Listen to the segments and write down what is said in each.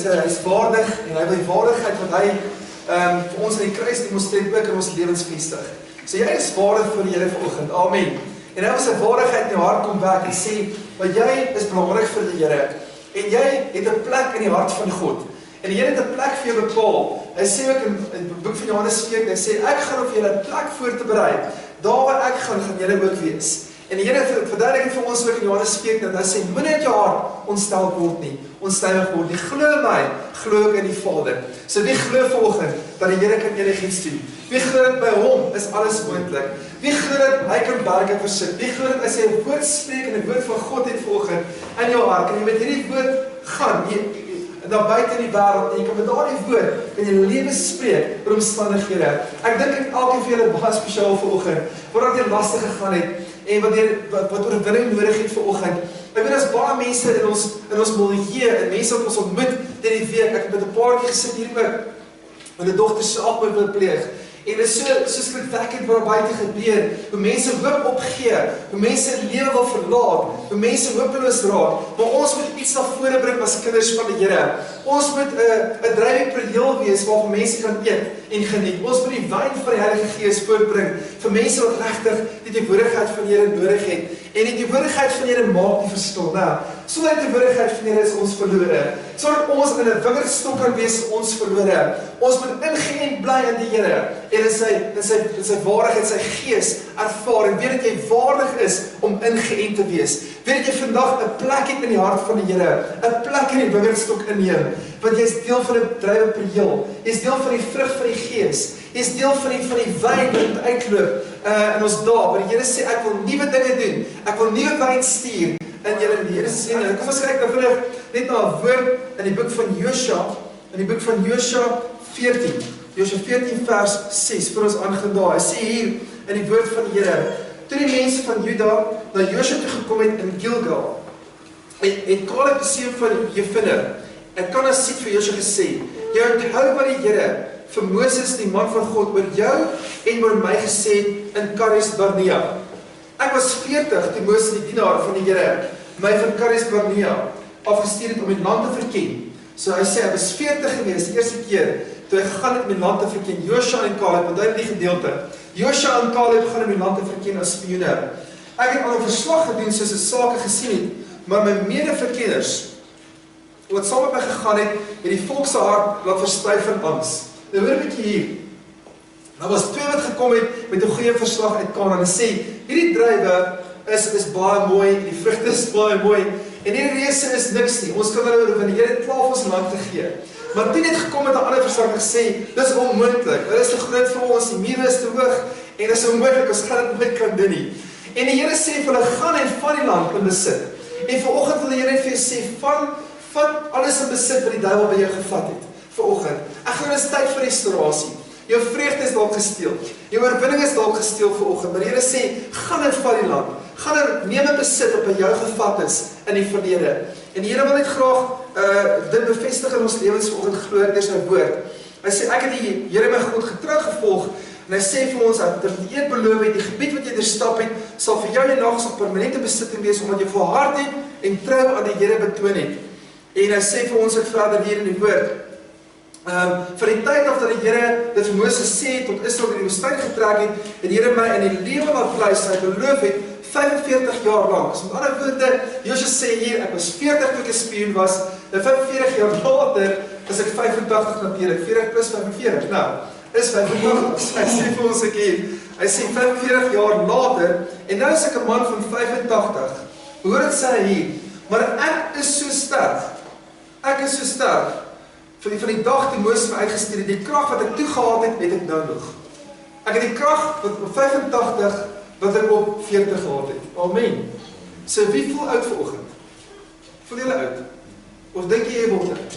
hy is waardig en hy wil die waardigheid wat hy vir ons in die kruis demonstreer ook in ons lewens vestig. So jy is waardig vir die Here vanoggend. Amen. En hy wil sy waardigheid in jou hart kom werk en sê, maar jy is belangrik vir die Here en jy het 'n plek in die hart van God. En die Here het 'n plek vir jou bepaal. Hy sê ook in die boek van Johannes 14, hy sê ek gaan vir julle 'n plek voor te berei. Daar waar ek gaan julle ook wees. En die Here verduidelik dit vir ons ook in Johannes 14, dat hy sê, moenie uit jou hart ontstel word nie, onstuimig word nie. Glo my, glo ook in die Vader. So wie glo vanoggend dat die Here kan enigiets doen? Wie glo dat by hom is alles moontlik? Wie glo dat hy kan berge versit? Wie glo dat as hy 'n woord spreek en 'n woord van God het vanoggend in jou hart, en jy met hierdie woord gaan, daar buite in die wêreld, en jy kan met daardie woord in jou lewe spreek oor omstandighede. Ek dink ek elkeen van julle baie spesiaal vanoggend, waar dit lastig gegaan het en wat oorwinning nodig het vanoggend. Ek weet daar's baie mense in ons milieu en mense wat ons ontmoet in die week. Ek het met 'n paar keer gesit hier ook met 'n dogter selfmoord wil pleeg. En dit is so skrikwekkend wat buite gebeur, hoe mense hoop opgee, hoe mense lewe wil verlaat, hoe mense hopeloos raak, maar ons moet iets na vore bring as kinders van die Here. Ons moet 'n drywende prieel wees waarvan mense kan eet en geniet. Ons moet die wyn van die Heilige Gees voortbring vir mense wat regtig die teenwoordigheid van die Here nodig het. En die teenwoordigheid van die Here maak die verskil, né? Sonder die teenwoordigheid van die Here is ons verlore. Sodat ons in 'n wingerdstok kan wees, ons verlore. Ons moet ingeënt bly in die Here en in sy waardigheid, sy Gees ervaar en weet dat jy waardig is om ingeënt te wees. Weet dat jy vandag 'n plek het in die hart van die Here, 'n plek in die wingerdstok inneem, want jy is deel van 'n drywende prieel. Jy is deel van die vrug van die Gees. Jy is deel van die wyn wat moet uitloop in ons dae. Maar die Here sê ek wil nuwe dinge doen. Ek wil nuwe wyn stuur in julle lewe. Kom ons kyk nou vinnig net na 'n woord in die boek van Josua, in die boek van Josua 14. Josua 14 vers 6 vir ons aangaan daar. Hy sê hier in die woord van die Here, toe die mense van Juda na Josua toe gekom het in Gilgal, het Caleb die seun van Jefune, en kan as vir Josua gesê, jy onthou wat die Here vir Moses, die man van God, oor jou en oor my gesê in Kadesh Barnea. Ek was 40 toe Moses, die dienaar van die Here, my van Kadesh Barnea afgestuur het om die land te verken. So hy sê, hy was 40 gewees, die eerste keer, toe hy gegaan het om die land te verken. Josua en Caleb, want hy het die gedeelte. Josua en Caleb gaan om die land te verken as spioene. Ek het al 'n verslag gedoen soos 'n sake gesien het, maar my medeverkenners, wat saam met my gegaan het die volk se hart laat verstyf van angs. Nou hoor 'n bietjie hier. Daar was twee wat gekom het met 'n goeie verslag uit Kanaan en sê, hierdie druiwe is baie mooi, die vrugte is baie mooi, en hierdie reuse is niks nie. Ons kan hulle oorwin, die Here het klaar ons land te gee. Maar toe het gekom met 'n ander verslag en gesê, dis onmoontlik. Hulle is te groot vir ons, die mure is te hoog en dis onmoontlik, ons gaan dit nooit kan doen nie. En die Here sê vir hulle, gaan en van die land in besit. En vanoggend wil die Here vir jou sê, vat alles in besit wat die duiwel by jou gevat het. Vanoggend. Ek glo dis tyd vir restaurasie. Jou vreugde is dalk gesteel. Jou oorwinning is dalk gesteel vanoggend. Maar die Here sê, gaan en van die land. Gaan en neem 'n besit wat by jou gevat is in die verlede. En die Here wil net graag dit bevestig in ons lewens vanoggend, glo ek deur sy woord. Hy sê, ek het die Here my God getrou gevolg, en hy sê vir ons, dat die eed beloof het, die gebied wat jy deurstap het, sal vir jou en nags 'n permanente besitting wees, omdat jy volhard het en trou aan die Here betoon het. En hy sê vir ons ook verder hier in die woord, vir die tyd af dat die Here dit vir Moses sê, tot Israel in die woestyn getrek het, en die Here my in die lewe laat bly, sy beloof het, 45 jaar lang. So met ander woorde, Josua sê hier, ek was 40 toe ek 'n spioen was, en 45 jaar later is ek 85 natuurlik, 40 plus 45, nou, is 85, hy sê vir ons ek hier, hy sê 45 jaar later, en nou is ek 'n man van 85, hoor het sê hier, maar ek is so sterk, van die dag toe Moses my uitgestuur het, die krag wat ek toe gehad het, het ek nou nog. Ek het die krag wat op 85, wat ek op 40 gehad het. Amen. So wie voel oud vanoggend? Voel julle oud? Of dink jy word oud?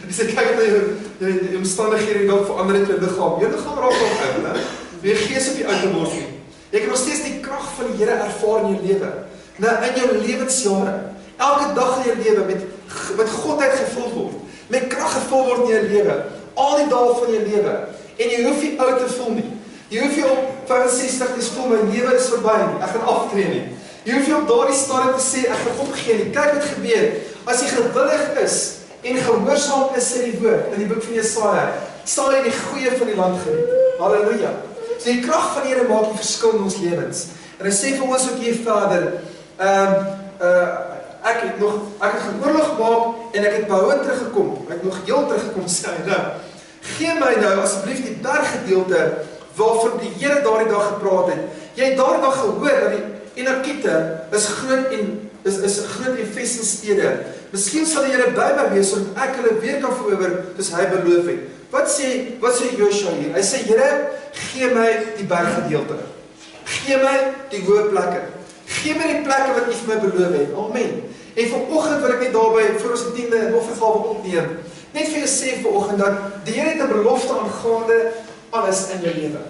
As jy kyk na jou omstandighede dalk verander het jou liggaam. Jou liggaam raak al oud, né? Jy gees op die oud te word nie. Jy kan nog steeds die krag van die Here ervaar in jou lewe. Nou in jou lewensjare. Elke dag in jou lewe met godheid gevul word. Met krag gevul word in jou lewe. Al die dae van jou lewe. En jy hoef nie oud te voel nie. Jy hoef nie op 65 te voel, my lewe is verby nie, ek gaan aftree nie. Jy hoef nie op daardie stadium te sê, ek gaan opgee nie. Kyk wat gebeur, as jy gewillig is, en gehoorsaam is in die woord, in die boek van Jesaja, sal jy die goeie van die land geniet. Halleluja. So die krag van die Here maak die verskil in ons lewens. En hy sê vir ons ook hier verder, ek het gaan oorlog maak en ek het behoud teruggekom. Ek het nog heel teruggekom, sê hy nou. Gee my nou asseblief die berggedeelte waarvan die Here daardie dag gepraat het. Jy het daardie dag gehoor dat die Enakiete is groot en vestingstede. Miskien sal die Here by my wees sodat ek hulle weer kan verower soos hy beloof het. Wat sê Josua hier? Hy sê, Here, gee my die berggedeelte. Gee my die hoë plekke. Gee my die plekke wat U vir my beloof het. Amen. En vanoggend wil ek net daarby vir ons 10de en offergawe opneem. Net vir jou sê vanoggend dat die Here het 'n belofte aangaande alles in jou lewe.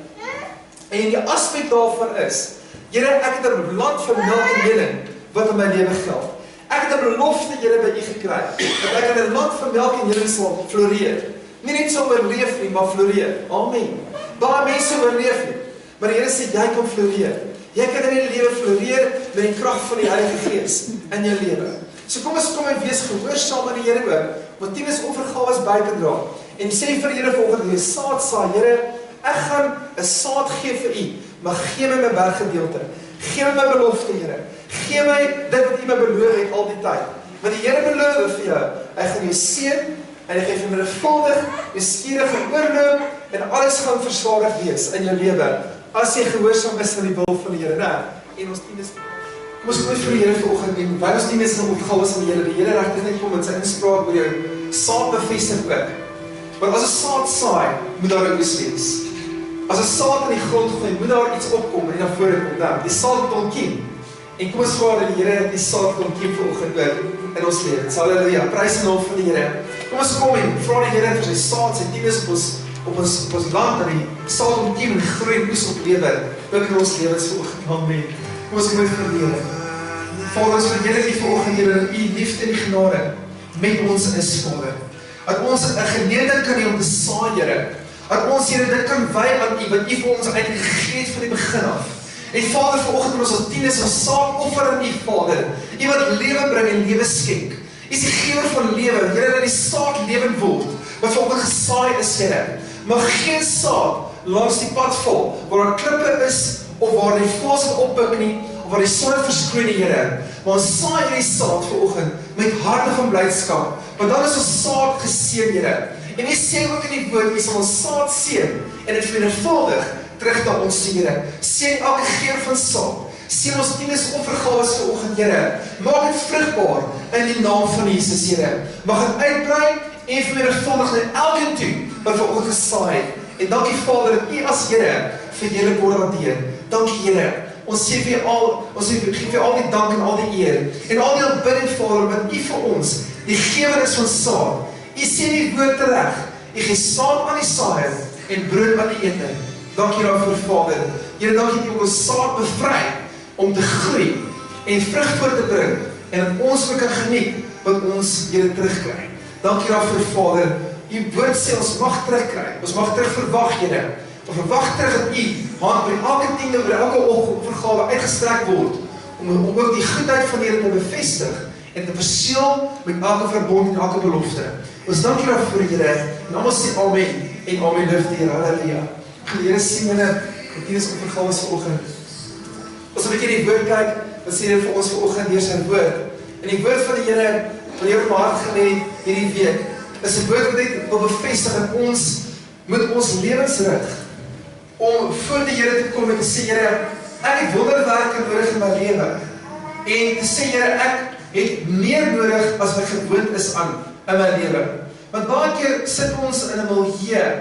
En die aspek daarvan is, Here, ek het 'n land van melk en honing wat in my lewe geld. Ek het 'n belofte, Here, by U gekry, dat ek in 'n land van melk en honing sal floreer. Nie net sal oorleef nie, maar floreer. Amen. Baie mense oorleef nie, maar die Here sê, jy kan floreer. Jy kan in die lewe floreer met die krag van die Heilige Gees in jou lewe. So kom en wees gehoorsaam aan die Here ook, want tiendes offergawes by te dra. En sê vir die Here vanoggend, jy saad saai, Here, ek gaan 'n saad gee vir U, maar gee my my berggedeelte. Gee my my belofte, Here. Gee my dit wat U my beloof het al die tyd. Want die Here beloof vir jou, hy gaan jou seën en hy gee vir menvuldig, nuuskierige oorloop en alles gaan versadig wees in jou lewe as jy gehoorsaam is aan die wil van die Here, né? En ons tiendes. Kom ons bid vir die Here vanoggend en by ons tiendes en opgawes aan die Here. Die Here regtig net kom met sy inspraak oor jou saad bevestig ook. Want as 'n saad saai, moet daar 'n oes wees. As 'n saad in die grond gooi, moet daar iets opkom en na vore kom dan. Die saad moet ontkiem. En kom ons vra dat die Here die saad kan ontkiem vanoggend ook in ons lewens. Halleluja. Prys die naam van die Here. Kom ons kom en vra die Here vir sy saad, sy tiendes op ons land, dat die saad ontkiem en groei en oes oplewer ook in ons lewens vanoggend. Amen. Kom ons bid vir die Here. Vader, ons verheerlik U vanoggend, Here, dat U liefde en genade met ons is, Vader. Dat ons 'n geleentheid kan hê om te saai, Here. Dat ons, Here, dit kan wy aan U, wat U vir ons eintlik gegee het van die begin af. En Vader, vanoggend wil ons as tiendes ons saad offer aan U, Vader. U wat lewe bring en lewe skenk. U is die gewer van lewe, Here, dat die saad lewend word, wat vanoggend gesaai is, Here. Maar geen saad langs die pad val, waar daar klippe is, of waar die voëls het oppik nie, of waar die son verskroei nie, Here. Maar ons saai hierdie saad vanoggend met harte van blydskap, want dan is ons saad geseën, Here. En U sê ook in die woord, U sal ons saad seën en dit vermenigvuldig terug na ons, Here. Seën elke geur van saad. Seën ons tiendes offergawes vanoggend, Here. Maak dit vrugbaar in die naam van Jesus, Here. Mag dit uitbrei en vermenigvuldig na elkeen toe wat vanoggend gesaai het. En dankie, Vader, dat U as Here verheerlik word waardeer. Dankie, Here. Ons gee vir al die dank en al die eer. En al die aanbidding, Vader, wat U vir ons, die gewer is van saad. U sê die woord tereg. U gee saad aan die saaier en brood aan die eter. Dankie daarvoor, Vader. Here, dankie dat U ons saad bevry om te groei en vrug voort te bring en dat ons kan geniet wat ons, Here, terugkry. Dankie daarvoor, Vader. U woord sê ons mag terugkry. Ons mag terug verwag, Here. Ons verwag terug dat U hand by elke tiende, by elke offergawe uitgestrek word om ook die goedheid van die Here te bevestig en te verseël met elke verbond en elke belofte. Ons dankie daarvoor, Here. En almal sê amen en amen loof die Here. Halleluja. Die Here sien julle op hierdie offergawe vanoggend. As ons 'n bietjie die woord kyk, wat sê dit vir ons vanoggend deur sy woord? En die woord van die Here wat Here op my hart gelê hierdie week, is 'n woord wat net wil bevestig dat ons moet ons lewens rig om voor die Here te kom en te sê, Here, ek het wonderwerke nodig in my lewe. En te sê, Here, ek het meer nodig as wat gewoond is aan in my lewe. Want baie keer sit ons in 'n milieu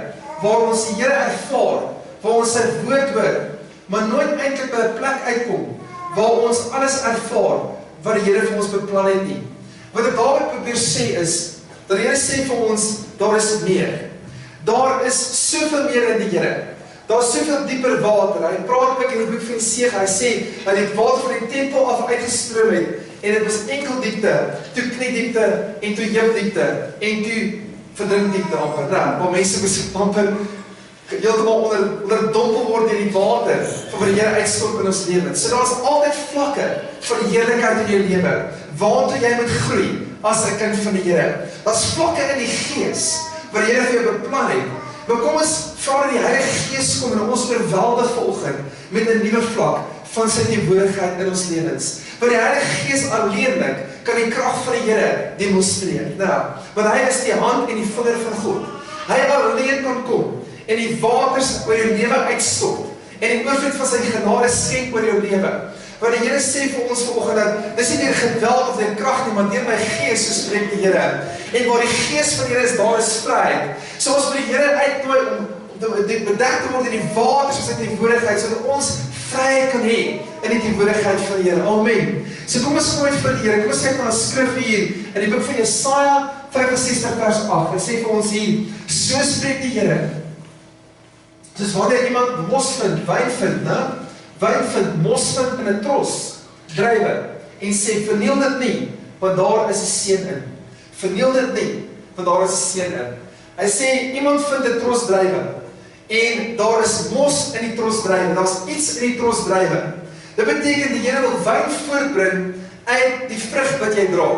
waar ons die Here ervaar, waar ons sy woord hoor, maar nooit eintlik by 'n plek uitkom waar ons alles ervaar wat die Here vir ons beplan het nie. Wat ek daarmee probeer sê is dat die Here sê vir ons, daar is meer. Daar is soveel meer in die Here. Daar is soveel dieper water. Hy praat ook in die boek van Jesaja. Hy sê dat die water van die tempel af uitgestroom het en dit was enkel diepte, toe kniediepte en toe heupdiepte en toe verdrinkdiepte amper. Waar mense moes amper heeltemal onderdompel word in die water van wat die Here uitstort in ons lewens. So daar is altyd vlakke van die heerlikheid in jou lewe, waartoe jy moet groei, as 'n kind van die Here. Daar's vlakke in die gees wat die Here vir jou beplan het. Maar kom ons vra dat die Heilige Gees kom en ons oorweldig vanoggend met 'n nuwe vlak van sy teenwoordigheid in ons lewens. Want die Heilige Gees alleenlik kan die krag van die Here demonstreer. Nou, want hy is die hand en die vinger van God. Hy alleen kan kom en die waters oor jou lewe uitstort en die oorvloed van sy genade skenk oor jou lewe. Want die Here sê vir ons vanoggend dat dis nie deur geweld of deur krag nie, maar deur my Gees, so spreek die Here. En waar die Gees van die Here is, daar is vryheid. So ons moet die Here uitnooi om bedek te word in die waters van sy teenwoordigheid, sodat ons vryheid kan hê in die teenwoordigheid van die Here. Amen. So kom ons gooi vir die Here. Kom ons kyk na 'n skrif hier in die boek van Jesaja 65 vers 8. Hy sê vir ons hier, so spreek die Here. Soos wanneer iemand mos vind, wyn vind, né? Wyn vind, mos vind in 'n tros, druiwe, en sê, verniel dit nie, want daar is 'n seën in. Verniel dit nie, want daar is 'n seën in. Hy sê, iemand vind 'n tros druiwe, en daar is mos in die tros druiwe, daar's iets in die tros druiwe. Dit beteken, die Here wil wyn voortbring uit die vrug wat jy dra.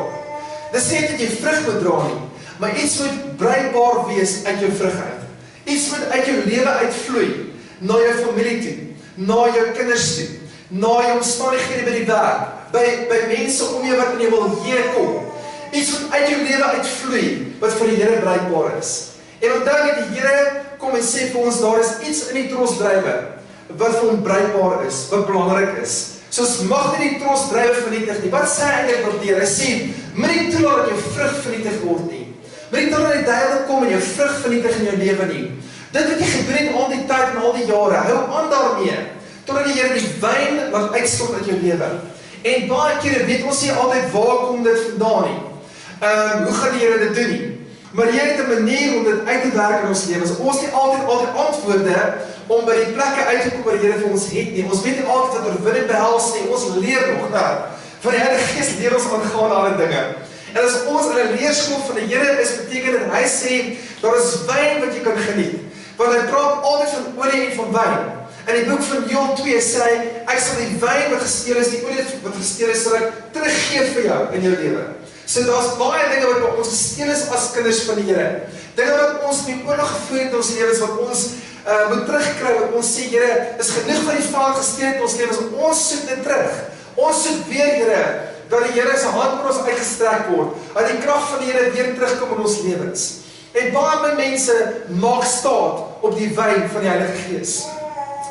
Dit sê dat jy vrug moet dra nie, maar iets moet bruikbaar wees uit jou vrug uit. Iets moet uit jou lewe uitvloei, na jou familie toe, na jou kinders toe, na jou omstandighede by die werk, by mense om jou wat in jou wil hier kom. Iets moet uit jou lewe uitvloei, wat vir die Here bruikbaar is. En onthou dat die Here kom en sê vir ons, daar is iets in die tros druiwe, wat vir hom bruikbaar is, wat belangrik is. So ons mag nie die tros druiwe vernietig nie. Wat sê hy eintlik op die? Hy sê, moenie toelaat dat jou vrug vernietig word nie. Moenie toelaat dat die duiwel kom en jou vrug vernietig in jou lewe nie. Dit wat jy gedoen het al die tyd en al die jare, hou aan daarmee, totdat die Here die wyn laat uitstort uit jou lewe. En baie kere weet ons nie altyd waar kom dit vandaan nie. Hoe gaan die Here dit doen nie? Maar die Here het 'n manier om dit uit te werk in ons lewens. Ons het nie altyd antwoorde om by die plekke uit te kom waar die Here vir ons het nie. Ons weet nie altyd wat oorwinning behels nie. Ons leer nog nou. Van die Heilige Gees leer ons aangaande alle dinge. En as ons in 'n leerskool van die Here is, beteken dit hy sê daar is wyn wat jy kan geniet. Want hy praat altyd van olie en van wyn. In die boek van Joël 2 sê hy, ek sal die wyn wat gesteel is, die olie wat gesteel is, sal ek teruggee vir jou in jou lewe. So daar's baie dinge wat by ons gesteel is as kinders van die Here. Dinge wat ons in die oorlog gevoer het in ons lewens, wat ons moet terugkry, wat ons sê, Here, is genoeg van die vaart gesteel in ons lewens, ons soek dit terug. Ons soek weer, Here, dat die Here se hand oor ons uitgestrek word, dat die krag van die Here weer terugkom in ons lewens. En baie mense maak staat op die wyn van die Heilige Gees.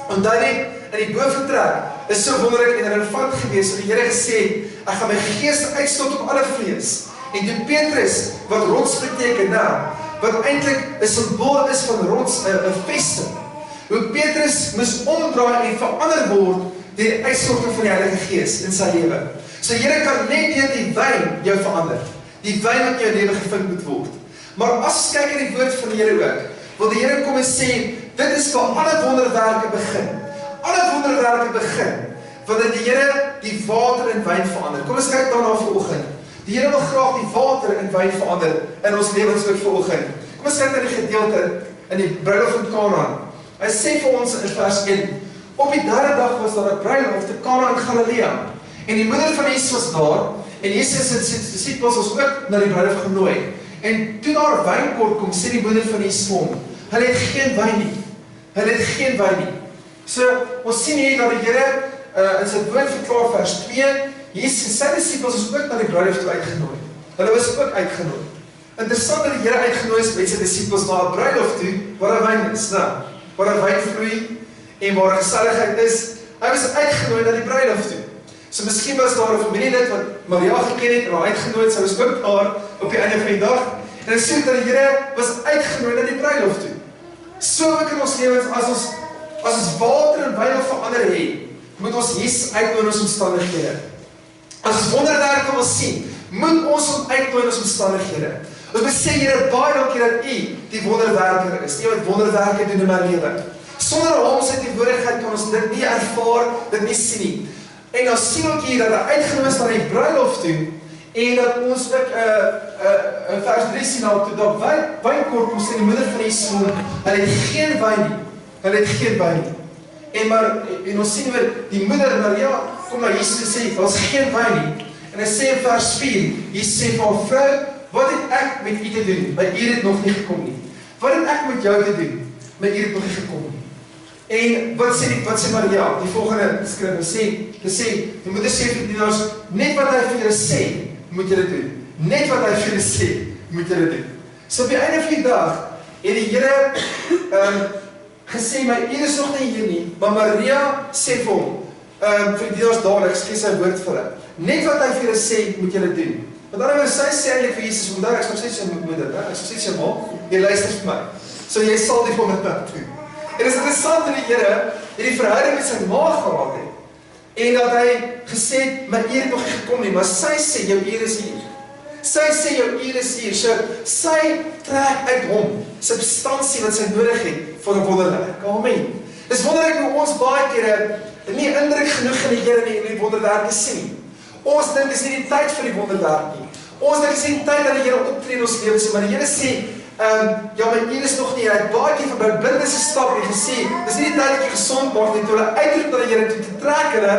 Onthou net, in die boventrek is so wonderlik en relevant geweest, dat die Here gesê, ek gaan my gees uitstort op alle vlees. En toe Petrus, wat rots beteken, wat eintlik 'n simbool is van rots, 'n vesting. Hoe Petrus moes omdraai en verander word deur die uitstorting van die Heilige Gees in sy lewe. So die Here kan net deur die wyn jou verander. Die wyn wat in jou lewe gevind moet word. Maar as ons kyk in die woord van die Here ook, wil die Here kom en sê, dit is waar alle wonderwerke begin. Alle wonderwerke begin, wanneer die Here die water in wyn verander. Kom ons kyk daarna vanoggend. Die Here wil graag die water in wyn verander in ons lewens ook vanoggend. Kom ons kyk na die gedeelte in die bruiloft van Kanaan. Hy sê vir ons in vers 1, op die derde dag was daar 'n bruiloft te Kana in Galilea. En die moeder van Jesus was daar, en Jesus en sy disippels was ook na die bruiloft genooi. En toe daar wyn kort kom, sê die moeder van Jesus vir hom, hulle het geen wyn nie. Hulle het geen wyn nie. So, ons sien hier dat die Here in sy woord verklaar vers 2, Jesus en sy disippels is ook na die bruiloft toe uitgenooi. Hulle was ook uitgenooi. Interessant dat die Here uitgenooi is met sy disippels na 'n bruiloft toe, waar 'n wyn is, waar 'n wyn vloei, en waar 'n geselligheid is. Hy was uitgenooi na die bruiloft toe. So miskien was daar 'n familielid wat Maria geken het en haar uitgenooi het, sy was ook daar op die einde van die dag. En ons sien dat die Here was uitgenooi na die bruiloft toe. So ook in ons lewens, as ons water en wyn verander het, moet ons Jesus uitnooi in ons omstandighede. As ons wonderwerke wil sien, moet ons hom uitnooi in ons omstandighede. Ons moet sê, Here, baie dankie dat U die wonderwerker is, U wat wonderwerke doen in my lewe. Sonder hom sy teenwoordigheid kan ons dit nie ervaar, dit nie sien nie. En dan sien ook hier dat hy uitgenooi is na die bruiloft toe, en dat ons ook in vers 3 sien al, toe dat wijnkort kom sê die moeder van Jesus hom, hulle het geen wyn nie. Hulle het geen wyn nie. En ons sien weer, die moeder Maria kom na Jesus en sê, daar is geen wyn nie. En En hy sê in vers 4, hy sê vir haar, vrou, wat het ek met u te doen? My uur het nog nie gekom nie. Wat het ek met jou te doen? My uur het nog nie gekom nie. En wat sê Maria? Die volgende skrif, sê, die moeder sê vir die dienaars, net wat hy vir julle sê, moet julle doen. Net wat hy vir julle sê, moet julle doen. So op die einde van die dag, het die Here gesê, my uur is nog nie hier nie, maar Maria sê vir hom, vir die dienaars dadelik, ek gee sy woord vir hulle. Net wat hy vir julle sê, moet julle doen. Want dan sy sê eintlik vir Jesus, omdat ek is nog steeds sy moeder, ek is nog steeds sy ma, jy luister vir my. So jy sal die vir my doen. En is interessant dat die Here die verhouding met sy ma gehad het. En dat hy gesê het, my uur het nog nie gekom nie, maar sy sê, jou uur is hier. Sy sê, jou uur is hier. So, sy trek uit hom substansie wat sy nodig het vir 'n wonderwerk. Amen. Dis wonderlik hoe ons baie kere nie indruk genoeg in die Here nie en die wonderwerke sien nie. Ons dink dis nie die tyd vir die wonderwerk nie. Ons dink dis nie die tyd dat die Here optree in ons lewens nie, maar die Here sê, ja, my uur is nog nie, hy het baie keer van by blindes gestap en gesê, dis nie die tyd dat jy gesond word nie, toe hulle uitroep na die Here toe te trek hulle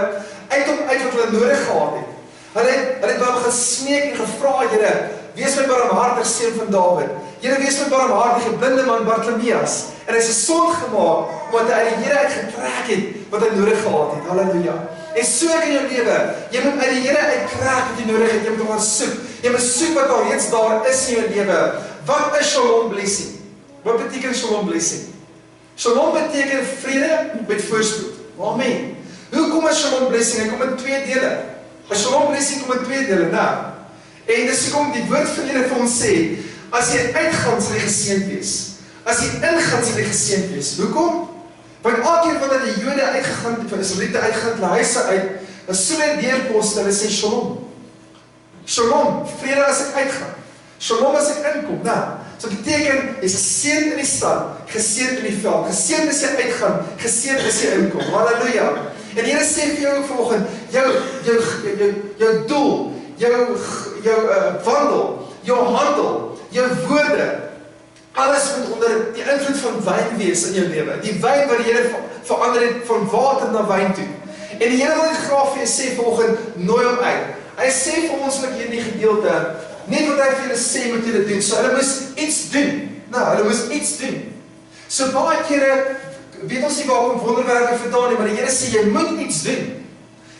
uit wat hulle nodig gehad het. Hulle het by hom gesmeek en gevra, Here, wees my barmhartig, seun van Dawid. Here, wees my barmhartige blinde man Bartimeus. En hy is gesond gemaak, omdat hy uit die Here uitgetrek het wat hy nodig gehad het. Halleluja. En so ek in jou lewe, jy moet uit die Here uittrek wat jy nodig het, jy moet hom gaan soek. Jy moet soek wat al reeds daar is in jou lewe. Wat is Shalom blessing? Wat beteken Shalom blessing? Shalom beteken vrede met voorspoed. Amen. Hoe kom 'n Shalom blessing? Hy kom in 2 dele. 'n Shalom blessing kom in 2 dele, nou. En dis hoekom die woord van Here vir ons sê, as jy uitgaan, sal jy geseënd wees. As jy ingaan, sal jy geseënd wees. Hoekom? Want elke keer wanneer die Jode uitgegaan het, van Israeliete uitgegaan het, hulle huise uit, dan so hulle deurposte, hulle sê Shalom. Shalom, vrede as ek uitgaan. Shalom as ek inkom, nou. So beteken, jy is geseënd in die stad, geseënd in die veld, geseënd as jy uitgaan, geseënd as jy inkom. Halleluja. En Here sê vir jou vanoggend, jou doel, jou wandel, jou handel, jou woorde, alles moet onder die invloed van wyn wees in jou lewe. Die wyn wat die Here verander het van water na wyn toe. En die Here wil dit graag vir jou sê vanoggend, nooi hom uit. Hy sê vir ons ook hier in die gedeelte, net wat hy vir julle sê moet julle doen. So hulle moes iets doen. Nou, hulle moes iets doen. So baie kere weet ons nie waar kom wonderwerke vandaan nie, maar die Here sê jy moet iets doen.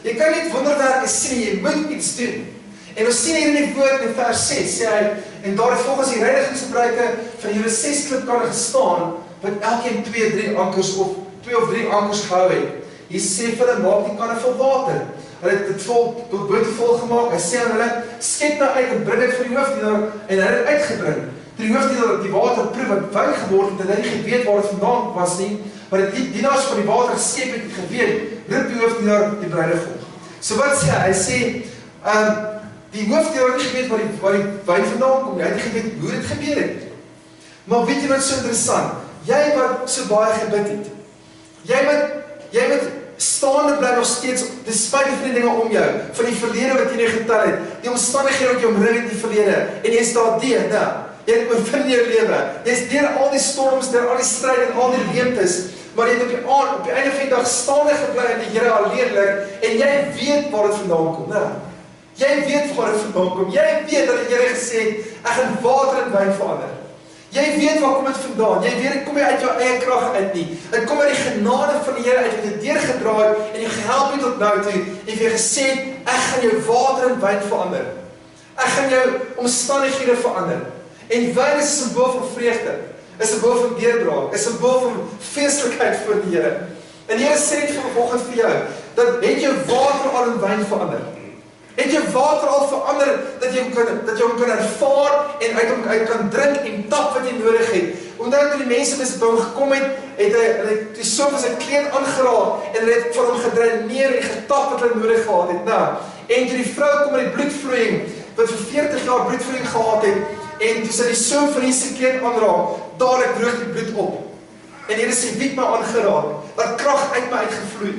Jy kan nie wonderwerke sien, jy moet iets doen. En ons sien hier in die woord in vers 6 sê hy, en daar het volgens die reinigingsgebruike van julle 6 klipkanne gestaan, wat elkeen 2 of 3 ankers gehou het. Hy sê vir hulle, maak die kanne vol water. Hulle het dit vol, tot bote vol gemaak. Hy sê aan hulle, skep nou uit en bring dit vir die hoofdienaar, en hy het dit uitgebring. Toe die hoofdienaar die water proef wat wyn geword het, en hy nie geweet waar dit vandaan was nie, maar die dienaars van die water geskep het geweet, roep die hoofdienaar die bruidegom. So wat sê hy? Hy sê, die hoofdienaar het nie geweet waar die wyn vandaan kom, hy het nie geweet hoe dit gebeur het. Maar weet jy wat so interessant? Jy wat so baie gebid het, jy moet staande bly nog steeds, despite die dinge om jou, van die verlede wat jy nie getel het, die omstandighede wat jy omring het in die verlede, en jy is daar deur, nou, jy het oorwin in jou lewe, jy is deur al die storms, deur al die stryd en al die leemtes, maar jy het op die einde van die dag staande gebly in die Here alleenlik, en jy weet waar dit vandaan kom, nou. Jy weet waar dit vandaan kom, jy weet dat die Here gesê het, ek gaan water en wyn verander. Jy weet waar kom dit vandaan, jy weet dit kom nie uit jou eie krag uit nie, dit kom uit die genade van die Here uit wat jy deurgedraai en jy gehelp het tot nou toe, en jy gesê, ek gaan jou water en wyn verander, ek gaan jou omstandighede verander, en wyn is 'n simbool van vreugde, is 'n simbool van deurbraak, is 'n simbool van feestelikheid voor die Here, en die Here sê dit vanoggend vir jou, dat het jou water al in wyn verander, het jou water al verander, dat jy hom kan ervaar, en uit hom uit kan drink, en tap wat jy nodig het. Omdat die mense by hom gekom het, het hy so van sy kleed aangeraak, en hy het van hom gedreineer en getap wat hy nodig gehad het. Nou, en toe die vrou kom met die bloedvloeiing, wat vir 40 jaar bloedvloeiing gehad het, en toe sy die so van die sy kleed aanraak, dadelik droog die bloed op. En Here sê, wie het my aangeraak, dat krag uit my uitgevloei.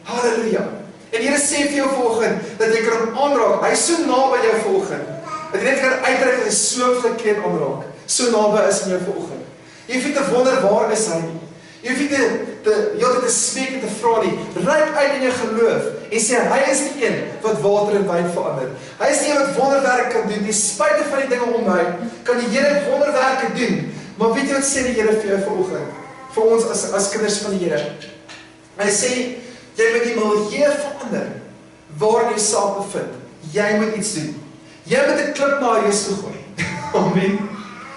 Halleluja. En Here sê vir jou vanoggend, dat jy kan hom aanraak, hy is so naby jou vanoggend, dat jy net kan uitdruk dat hy so van die kleed aanraak, so naby is in jou vanoggend. Jy hoef nie te wonder waar is hy nie, jy hoef nie heeltyd te smeek en te vra nie. Reik uit in jou geloof en sê, hy is die een wat water in wyn verander. Hy is die een wat wonderwerke kan doen. Die spite van die dinge om my, kan die Here wonderwerke doen. Maar weet jy wat sê die Here vir jou vanoggend? Vir ons as kinders van die Here. Hy sê, jy moet die milieu verander waarin jy self bevind. Jy moet iets doen. Jy moet 'n klip na 'n reus toe gooi. Amen.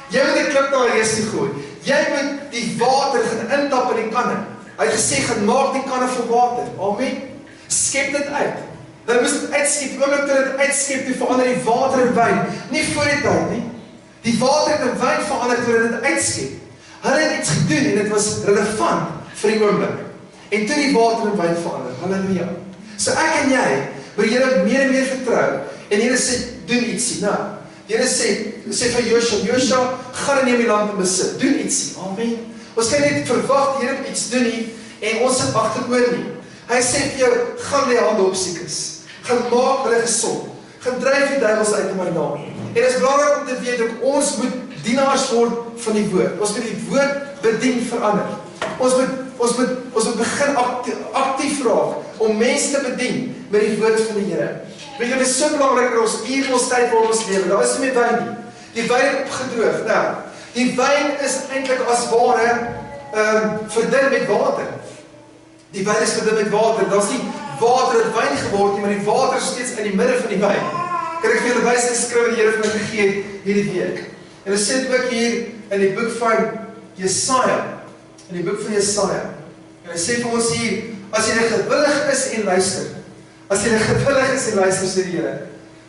Jy moet 'n klip na 'n reus toe gooi. Jy moet die water gaan intap in die kanne. Hy het gesê, gaan maak die kanne vol water. Amen. Skep dit uit. Dan moes dit uitskep. Oomblik toe dit uitskep, toe verander die water in wyn. Nie voor die tyd nie. Die water het in wyn verander toe dit uitskep. Hulle het iets gedoen en dit was relevant vir die oomblik. En toe die water in wyn verander. Halleluja. So ek en jy, moet die Here meer en meer vertrou. En die Here sê, doen ietsie. Nou, die Here sê vir Joshua, gaan en neem die land in besit. Doen ietsie. Amen. Ons kan net verwag die Here moet iets doen nie, en ons sit agteroor nie. Hy sê vir jou, gaan lê hande op siekes. Gaan maak hulle gesond. Gaan dryf die duiwels uit in my naam. En dit is belangrik om te weet dat ons moet dienaars word van die woord. Ons moet die woord bedien verander. Ons moet begin actief raak om mense te bedien met die woord van die Here. Weet jy, dit is so belangrik dat ons hier in ons tyd waar ons lewe, daar is nie meer wyn nie. Die wyn het opgedroog. Nou, die wyn is eintlik as ware verdun met water. Die wyn is verdun met water. Daar's nie water het wyn geword nie, maar die water is steeds in die midde van die wyn. Kan ek vir julle wys 'n skrif wat die Here vir my gegee het hierdie week. En dit sê ook hier in die boek van Jesaja. In die boek van Jesaja. En hy sê vir ons hier, as jy gewillig is en luister. As jy gewillig is en luister, sê die Here,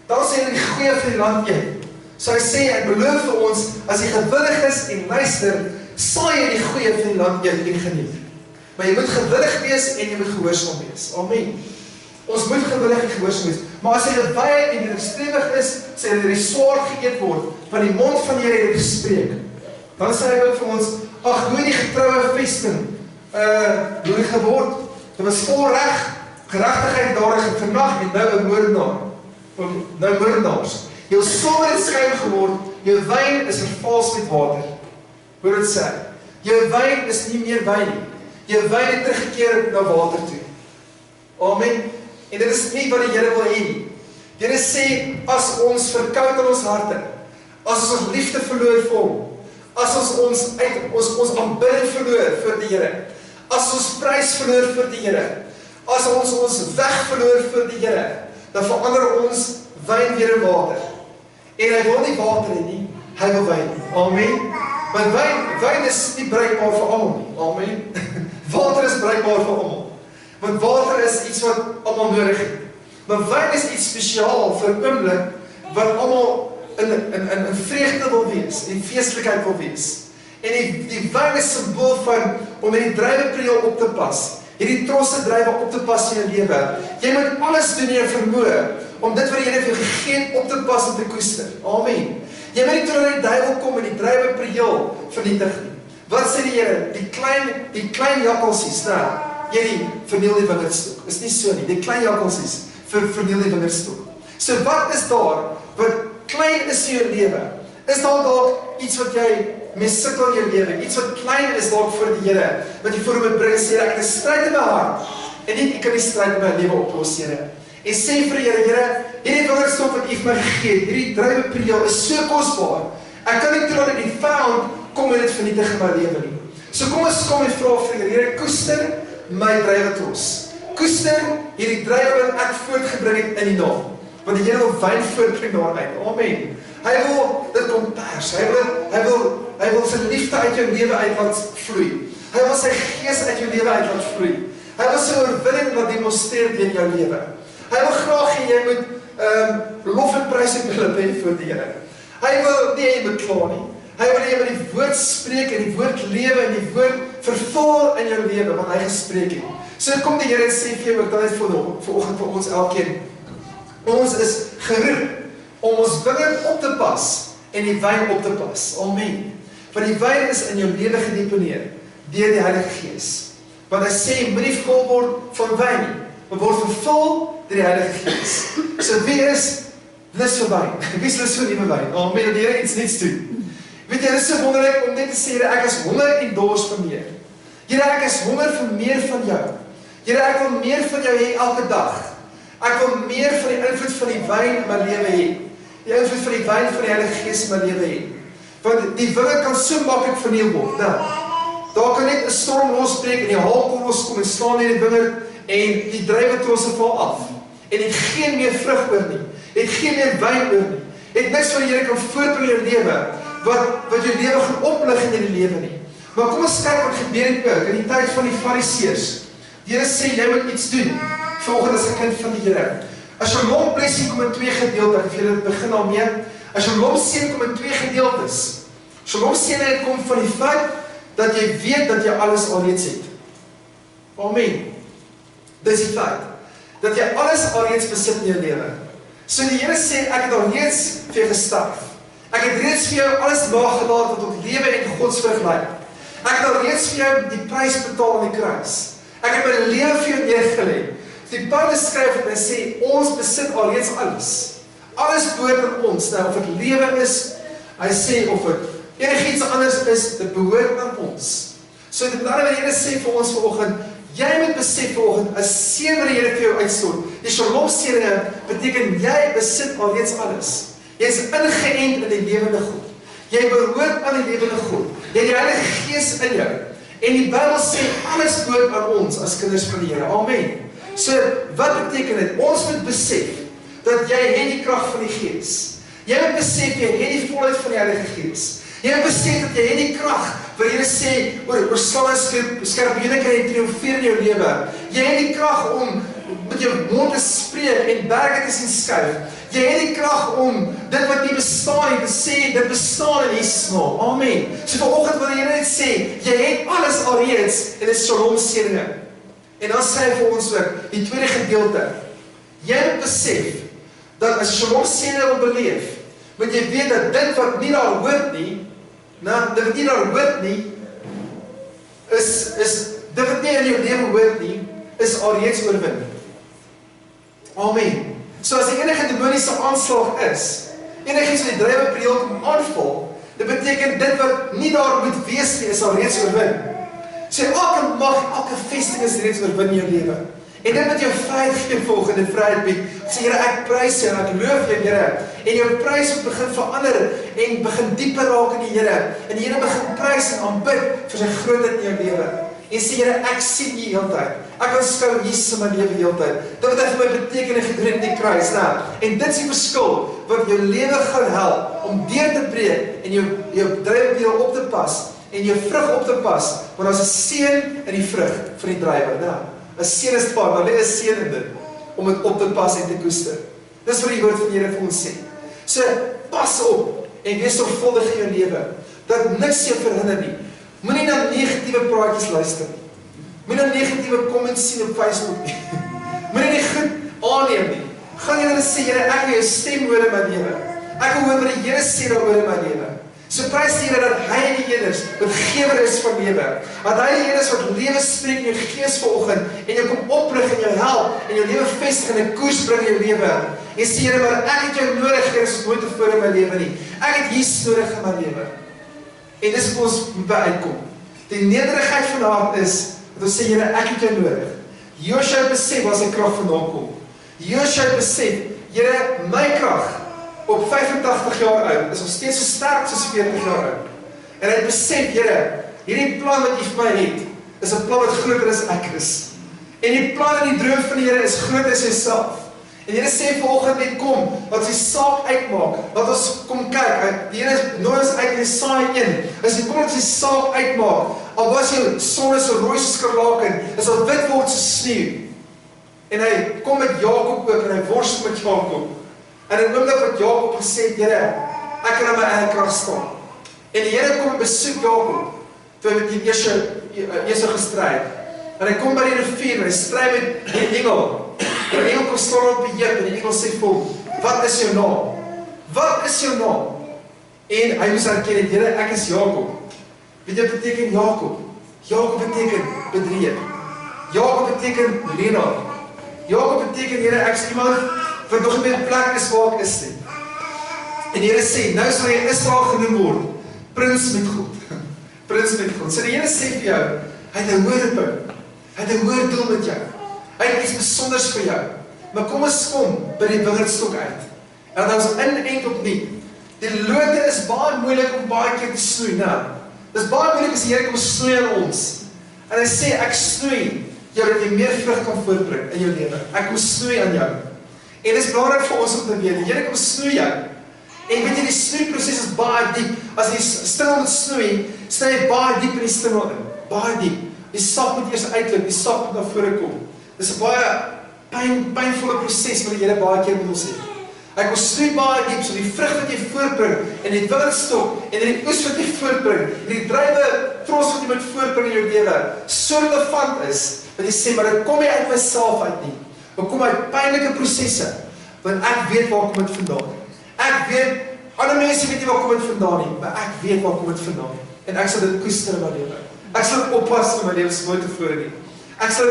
dan sê hy die goeie van die land een. So hy sê, hy beloof vir ons, as jy gewillig is en luister, saai jy die goeie van die land een en geniet. Maar jy moet gewillig wees en jy moet gehoorsaam wees. Amen. Ons moet gewillig en gehoorsaam wees. Maar as jy gewillig en jy strewig is, sê hy die swaard geëet word, van die mond van die Here het gespreek. Dan sê hy ook vir ons, ag, hoe die getroue vesting hoe geword. Dit was vol reg, geregtigheid daar is vernag en nou 'n moordenaar. Nou moordenaars. Jou sommer het skuim geword, jou wyn is vervals met water. Hoor dit sê, jou wyn is nie meer wyn nie. Jou wyn het teruggekeer na water toe. Amen. En dit is nie wat die Here wil hê nie. Die Here sê, as ons verkoud in ons harte, as ons liefde verloor vir hom, as ons aanbidding verloor vir die Here, as ons prys verloor vir die Here, as ons weg verloor vir die Here, dan verander ons wyn weer in water. En hy wil nie water hê nie, hy wil wyn. Amen. Want wyn is nie bruikbaar vir almal nie. Amen. Water is bruikbaar vir almal. Want water is iets wat almal nodig het. Maar wyn is iets spesiaal vir 'n oomblik wat almal in vreugde wil wees, en feestelikheid wil wees. En die wyn is symbool van om in die druiwepreel op te pas. Hierdie trosse druiwe op te pas in jou lewe. Jy moet alles doen in jou vermoë om dit wat die Here vir jou gegee het op te pas en te koester. Amen. Jy moet nie terwyl die duiwel kom en die druiwepreel vernietig nie. Wat sê die Here? Die klein jakkalsies, nou, jy verniel die wingerdstok. Is nie so nie. Die klein jakkalsies verniel die wingerdstok. So wat is daar wat klein is in jou lewe? Is daar dalk iets wat jy mee sukkel in jou lewe? Iets wat klein is dalk vir die Here, wat jy voor hom moet bring en sê, ek het 'n stryd in my hart, en nie, ek kan die stryd in my lewe oplos, Here. En sê vir die Here, hierdie wingerdstok wat U vir my gegee het, hierdie druiwepreel is so kosbaar. Ek kan nie toelaat dat die vyand kom en dit vernietig in my lewe nie. So kom ons kom en vra vir die Here, koester my druiwetros. Koester hierdie druiwe wat ek voortgebring het in die naam. Want die Here wil wyn voortbring daaruit. Amen. Hy wil dit kom pers. Hy wil sy liefde uit jou lewe uit laat vloei. Hy wil sy gees uit jou lewe uit laat vloei. Hy wil sy oorwinning laat demonstreer in jou lewe. Hy wil graag hê jy moet lof en prys op jou lippe hê voor die Here. Hy wil nie jy moet kla nie. Hy wil jy met die woord spreek en die woord lewe en die woord vervul in jou lewe wat hy gespreek het. So kom die Here en sê vir jou ook dan vanoggend vir ons elkeen. Ons is geroep om ons wingerd op te pas en die wyn op te pas. Amen. Want die wyn is in jou lewe gedeponeer deur die Heilige Gees. Want hy sê, moenie vol word van wyn nie, maar word vervul deur die Heilige Gees. So wie is lus vir wyn? Wie is lus vir nuwe wyn? Amen, dat die Here iets niets doen. Weet jy, dit is so wonderlik om net te sê, ek is honger en dors vir meer. Here, ek is honger vir meer van jou. Here, ek wil meer van jou hê elke dag. Ek wil meer van die invloed van die wyn in my lewe hê. Die invloed van die wyn van die Heilige Gees in my lewe hê. Want die wingerd kan so maklik verniel word. Daar kan net 'n storm losbreek en die haalkorrels kom en staan in die wingerd en die druiwetrosse val af. En het geen meer vrug oor nie. Het geen meer wyn oor nie. Het niks wat die Here kan voortbring in jou lewe wat jou lewe gaan oplig in die lewe nie. Maar kom ons kyk wat gebeur het ook in die tyd van die Fariseërs. Die Here sê jy moet iets doen. Volgens as 'n kind van die Here. As Shalom blessing kom in 2 gedeeltes, ek wil julle begin daarmee. As Shalom seën kom in 2 gedeeltes. Shalom seën kom van die feit dat jy weet dat jy alles alreeds het. Amen. Dis die feit dat jy alles alreeds besit in jou lewe. So die Here sê ek het alreeds vir jou gesterf. Ek het reeds vir jou alles nagelaat wat tot lewe en godsvrug lei. Ek het alreeds vir jou die prys betaal aan die kruis. Ek het my lewe vir jou neergelê. Die Paulus skryf en hy sê, ons besit alreeds alles. Alles behoort aan ons. Nou, of dit lewe is, hy sê, of dit enigiets anders is, dit behoort aan ons. So, dit wat die Here sê vir ons vanoggend, jy moet besef vanoggend, as seën wat die Here vir jou uitstort, die Shalom seëninge beteken, jy besit alreeds alles. Jy is ingeënt in die lewende God. Jy behoort aan die lewende God. Jy het die Heilige Gees in jou. En die Bybel sê, alles behoort aan ons, as kinders van die Here. Amen. So, wat beteken dit? Ons moet besef, dat jy het die krag van die Gees. Jy moet besef, jy het die volheid van die Heilige Gees. Jy moet besef, dat jy het die krag, waar jy sê, oor skorpione kan jy triomfeer in jou lewe. Jy het die krag om met jou mond te spreek, en berge te sien skuif. Jy het die krag om dit wat nie bestaan nie, te sê, dit bestaan in Jesus naam. Amen. So vanoggend wil jy net sê, jy het alles alreeds, en dit is Shalom seëninge. En dan sê hy vir ons ook, die tweede gedeelte, jy moet besef, dat as jy Shalom seëninge wil beleef, moet jy weet dat dit wat nie daar hoort nie, dit wat nie daar hoort nie, dit wat nie in jou lewe hoort nie, is alreeds oorwin. Amen. So as die enige demoniese aanslag is, enigiets wat die druiwepreel kom aanval, dit beteken dit wat nie daar moet wees nie, is alreeds oorwin. So elke mag, elke vesting is reeds oorwin in jou lewe. En dit met jou vryheid gee volgende vryheid bied. Sê Here, ek prys jou en ek loof jou Here. En jou prys moet begin verander en begin dieper raak in die Here. En die Here begin prys en aanbid vir sy grootheid in jou lewe. En sê Here, ek sien U heeltyd. Ek aanskou Jesus in my lewe heeltyd. Dit wat hy vir my beteken en gedoen het in die kruis, En dit is die verskil wat jou lewe gaan help om deur te breek en jou druiwepreel op te pas en jou vrug op te pas, want daar is 'n seën in die vrug van die druiwe, 'n seën is daar, maar lê 'n seën in dit om dit op te pas en te koester. Dis wat die woord van die Here vir ons sê. So pas op en wees sorgvuldig in jou lewe dat niks jou verhinder nie. Moenie na negatiewe praatjies luister nie. Moenie na negatiewe comments sien op Facebook nie. Moenie nie goed aanneem nie. Gaan jy dan sê, Here, ek wil jou stem hoor in my lewe. Ek wil hoor wat die Here sê daaroor in my lewe. So prys die Here dat hy die een is wat gewer is van lewe. Dat hy die een is wat lewe spreek in jou gees vanoggend en jou kom oprig en jou help en jou lewe vestig en 'n koers bring in jou lewe. En sê Here, maar ek het jou nodig, Here, soos nooit tevore in my lewe nie. Ek het Jesus nodig in my lewe. En dis wat ons moet uitkom. Die nederigheid van hart is dat ons sê, Here, ek het jou nodig. Joshua besef waar sy krag vandaan kom. Joshua besef, Here, my krag op 85 jaar oud is nog steeds so sterk soos 40 jaar oud. En hy besef, Here, hierdie plan wat U vir my het, is 'n plan wat groter as ek is. En die plan en die droom van die Here is groter as Jouself. En die Here sê vanoggend net kom, wat sy saak uitmaak, wat ons kom kyk, die Here nooi ons uit in Jesaja 1, as jy kom wat sy saak uitmaak, al was jou sonne so rooi soos skarlaken, is al wit word soos sneeu. En hy kom met Jakob ook, en hy worstel met Jakob. En in oomblik wat Jakob gesê het, Here, ek kan aan my eie krag staan. En die Here kom en besoek Jakob, toe hy met die Esau gestry het. En hy kom by die rivier, en hy stry met die engel. En die engel kom staan op die heup, en die engel sê vir hom, wat is jou naam? Wat is jou naam? En hy moes herken, Here, ek is Jakob. Weet jy wat beteken Jakob? Jakob beteken bedrieger. Jakob beteken lenaar. Jakob beteken, Here, ek is iemand wat nog nie meer plek is waar ek is nie. En die Here sê, nou sal jy Israel genoem word, prins met God. Prins met God. So die Here sê vir jou, Hy het 'n hoë roeping. Hy het 'n hoë doel met jou. Hy het iets besonders vir jou. Maar kom ons kom by die wingerdstok uit. En dan ons inent opnuut. Die lote is baie moeilik om baie keer te snoei, né? Dis baie moeilik as die Here kom snoei aan ons. En hy sê, ek snoei jou dat jy meer vrug kan voortbring in jou lewe. Ek kom snoei aan jou. En dit is belangrik vir ons om te weet, die Here kom snoei jou. En weet jy, die snoeiproses is baie diep. As jy stengel moet snoei, sny jy baie diep in die stengel in. Baie diep. Die sap moet eers uitloop, die sap moet na vore kom. Dis 'n baie pynvolle proses wat die Here baie keer met ons het. Hy kom snoei baie diep, so die vrug wat jy voortbring, en die wingerdstok, en die oes wat jy voortbring, en die druiwe tros wat jy moet voortbring in jou lewe, so relevant is, dat jy sê, maar dit kom nie uit myself uit nie. Dit kom uit pynlike prosesse, want ek weet waar kom dit vandaan. Ek weet, ander mense weet nie waar kom dit vandaan nie, maar ek weet waar kom dit vandaan. En ek sal dit koester in my lewe. Ek sal dit oppas in my lewe so nooit tevore nie. Ek sal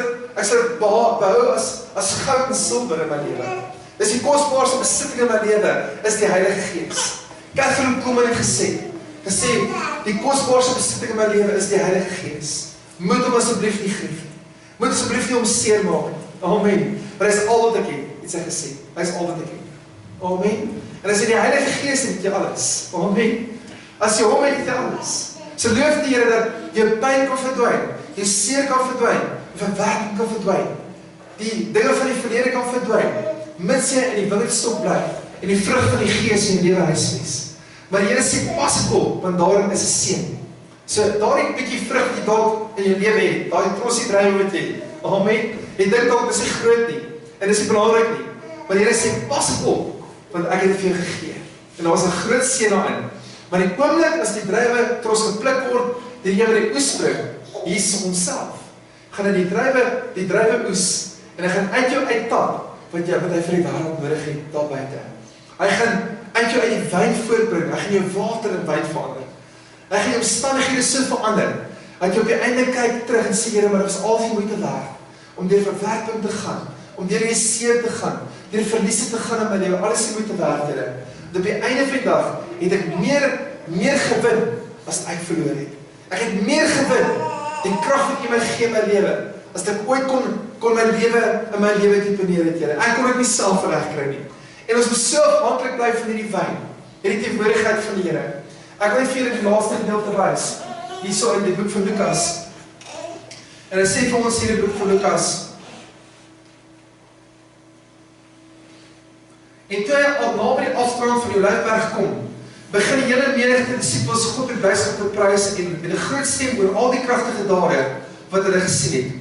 dit behou as goud en silwer in my lewe. Dis die kosbaarste besitting in my lewe, is die Heilige Gees. Catherine Kuhlman het gesê, die kosbaarste besitting in my lewe is die Heilige Gees. Moet hom asseblief nie grief. Moet asseblief nie hom seermaak nie. Amen. Maar hy is al wat ek het, het sy gesê. Hy is al wat ek het. Amen. En as jy die Heilige Gees het, het jy alles. Amen. As jy hom het, het jy alles. So loof die Here dat jou pyn kan verdwyn, jou seer kan verdwyn, verwerking kan verdwyn, die dinge van die verlede kan verdwyn, mits jy in die wingerdstok bly, en die vrug van die Gees in die lewe huisves. Maar die Here sê, pas op, want daarin is 'n seën. So daardie bietjie vrug wat jy dalk in jou lewe het, daai trosie druiwe wat jy, amen, jy dink dalk dis nie groot nie, en dis nie belangrik nie, maar die Here sê, pas op, want ek het vir jou gegee, en daar was 'n groot seën daarin. Maar die oomblik as die druiwe tros gepluk word, die Here die oes bring, Jesus onsself, gaan hy die druiwe oes, en hy gaan uit jou uittap, wat hy vir die wêreld nodig het, daar buite. Hy gaan uit jou uit die wyn voortbring, hy gaan jou water in wyn verander. Hy gaan jou omstandighede so verander, dat jy op die einde kyk terug en sê, Here, maar dit was al die moeite werd, om deur verwerping te gaan, om deur die seer te gaan, deur verliese te gaan in my lewe, alles die moeite werd, Here. Op die einde van die dag het ek meer gewin as ek verloor het. Ek het meer gewin, die krag wat U my gee in my lewe, as ek ooit kon my lewe in my lewe deponeer het, Here. Ek kon dit nie self regkry nie. En ons moet so afhanklik bly van hierdie wyn, hierdie teenwoordigheid van die Here. Ek wil net vir julle die laaste gedeelte wys, hierso in die boek van Lukas. En hy sê vir ons hier in die boek van Lukas, en toe hy al naby die afstrand van die Olyfberg kom, begin die hele menigte disippels God met blydskap te prys en 'n groot stem oor al die kragtige dade wat hulle gesien het.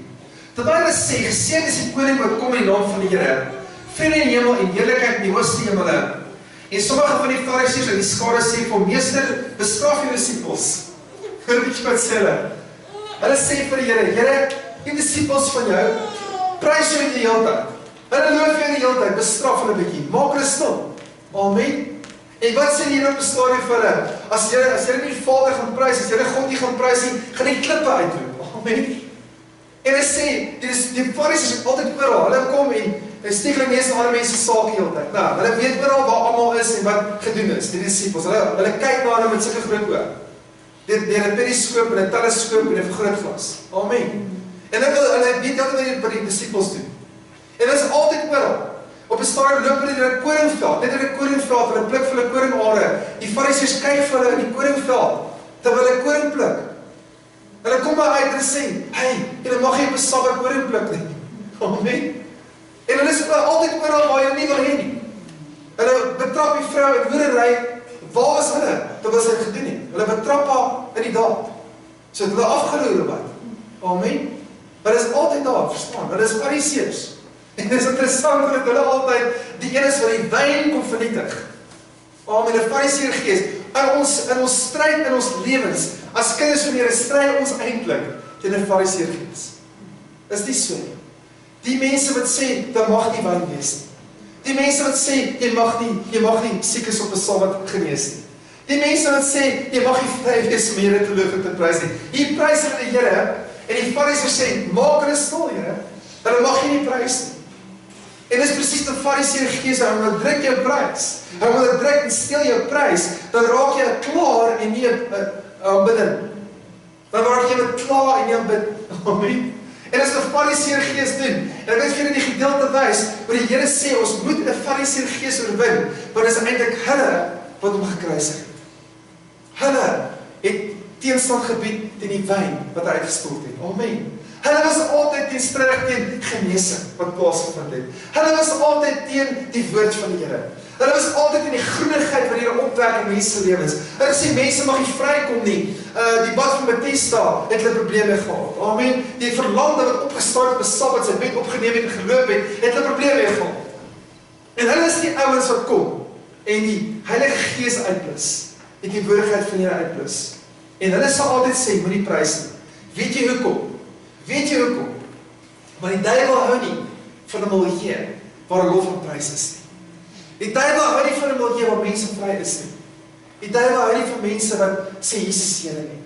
Terwyl hulle sê, geseënd is die koning wat kom in die naam van die Here, vrede in die hemel en heerlikheid in die hoogste hemele. En sommige van die Fariseërs en die skare sê vir Meester, bestraf jou disippels. Hoor bietjie wat sê hulle. Hulle sê vir die Here, die disippels van jou prys jou die hele tyd. Hulle loof jou die hele tyd, bestraf hulle bietjie, maak hulle stil. Amen. En wat sê die Here op 'n stadium vir hulle? As jy nie die Vader gaan prys, as jy God nie gaan prys nie, gaan die klippe uitloop. Amen. En hy sê, die Fariseërs is altyd oral, hulle kom en steek hulle neus in ander mense sake heeltyd. Nou, hulle weet oral waar almal is en wat gedoen is, die disippels. Hulle kyk na hulle met sulke groot oë. Deur 'n periskoop en 'n teleskoop en 'n vergrootglas. Amen. En hulle weet wat die disippels doen. En dit is altyd oral. Op 'n stadium loop hulle deur 'n koringveld, net in 'n koringveld, hulle pluk vir hulle koringare. Die Fariseërs kyk vir hulle in die koringveld, terwyl hulle koring pluk. Hulle kom maar uit en sê, hey, julle mag nie op 'n Sabbat koring pluk nie. Amen. En hulle is altyd oral waar jy nie wil hê nie. Hulle betrap die vrou in hoerery, waar was hulle? Terwyl sy dit gedoen het. Hulle betrap haar in die daad. So het hulle afgeroer wat. Amen. Maar dit is altyd daar, verstaan? Hulle is Fariseërs. En dit is interessant dat hulle altyd die een is wat die wyn kom vernietig. Amen, 'n Fariseër gees. In ons stryd in ons lewens, as kinders van die Here, stry ons eintlik teen 'n Fariseër gees. Is nie so nie. Die mense wat sê, daar mag nie wyn wees nie. Die mense wat sê, jy mag nie siekes op 'n Sabbat genees nie. Die mense wat sê, jy mag nie vry wees om Here te loof en te prys nie. Hier prys hulle die Here, en die Fariseërs sê, maak hulle stil, Here. Hulle mag jy nie prys nie. En dis presies die Fariseër gees, hy wil druk jou prys. Hy wil druk en steel jou prys, dan raak jy klaar en nie 'n aanbidding. Dan raak jy met kla en jy aanbid. Amen. En as 'n Fariseer gees doen, en ek weet vir julle die gedeelte wys, waar die Here sê, ons moet 'n Fariseer gees oorwin, want dit is eintlik hulle wat hom gekruisig het. Hulle het teenstand gebied teen die wyn wat hy uitgestort het. Amen. Hulle was altyd teenstrydig teen genesing wat plaasgevind het. Hulle was altyd teen die woord van die Here. Hulle was altyd in die groenigheid wat die Here opwek in mense se lewens. Hulle sê mense mag nie vrykom nie. Die bad van Bethesda het hulle probleme gehad. Amen. Die verlamde wat opgestaan het op Sabbat sy bed opgeneem het en geloop het hulle probleme gehad. En hulle is die ouens wat kom en die Heilige Gees uitblus. Die teenwoordigheid van die Here uitblus. En hulle sal altyd sê, moenie prys nie. Weet jy hoekom? Weet jy hoekom? Maar die duiwel hou nie van 'n milieu waar lof en prys is nie. Die duiwel hou nie van 'n milieu waar mense vry is nie. Die duiwel hou nie van mense wat sê Jesus is Here nie.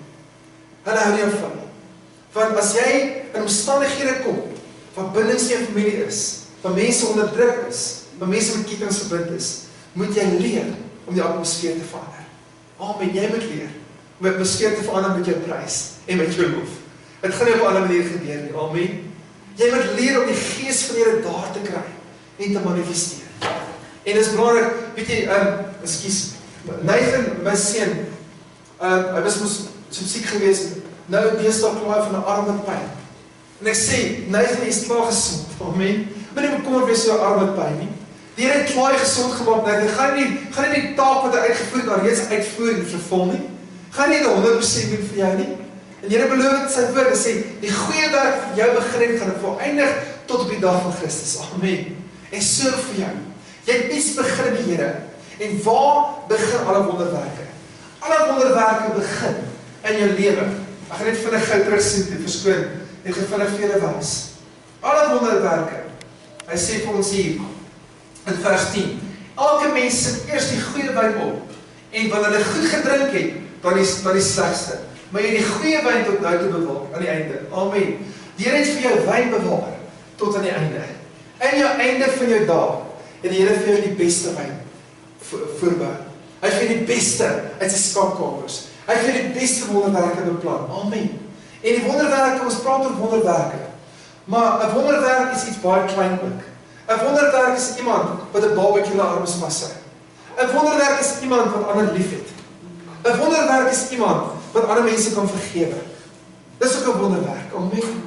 Hulle hou nie van nie. Want as jy in omstandighede kom, waar bindings in jou familie is, waar mense onderdruk is, waar mense met kettinge verbind is, moet jy leer om die atmosfeer te verander. Amen, jy moet leer om die atmosfeer te verander met jou prys en met jou lof. Het gaan nie op 'n ander manier gebeur nie. Amen. Jy moet leer om die Gees van die Here daar te kry en te manifesteer. En dis belangrik, weet jy, Nathan, my seun, hy was mos so siek gewees, nou deesdae kla hy van 'n arm met pyn. En ek sê, Nathan is klaar gesond. Amen. Moenie bekommerd wees oor arm met pyn nie. Die Here het klaar gesond gemaak. Nathan, gaan nie die taak wat hy uitgevoer het, maar reeds uitvoer en vervul nie. Gaan nie 100% doen vir jou nie. En die Here beloof dit sy woord, hy sê, die goeie werk vir jou begin en gaan dit volëindig tot op die dag van Christus. Amen. En sorg vir jou. Jy het iets begin in die Here. En waar begin alle wonderwerke? Alle wonderwerke begin in jou lewe. Ek gaan net vinnig gou terugsien te verskoon en vinnig vir julle wys. Alle wonderwerke. Hy sê vir ons hier in vers 10. Elke mens sit eers die goeie wyn op en wanneer hulle goed gedrink het, dan die slegste. Maar jy die goeie wyn tot nou toe bewaar, aan die einde. Amen. Die Here het vir jou wyn bewaar, tot aan die einde. In jou einde van jou dae, en die Here vir jou die beste wyn voorbou. Hy het vir die beste uit sy skatkamers. Hy het vir die beste wonderwerke beplan. Amen. En die wonderwerke, ons praat oor wonderwerke. Maar 'n wonderwerk is iets baie klein ook. 'n Wonderwerk is iemand wat 'n babatjie in haar arms vashou. 'n Wonderwerk is iemand wat ander liefhet. 'n Wonderwerk is iemand wat ander mense kan vergewe. Dis ook 'n wonderwerk. Amen.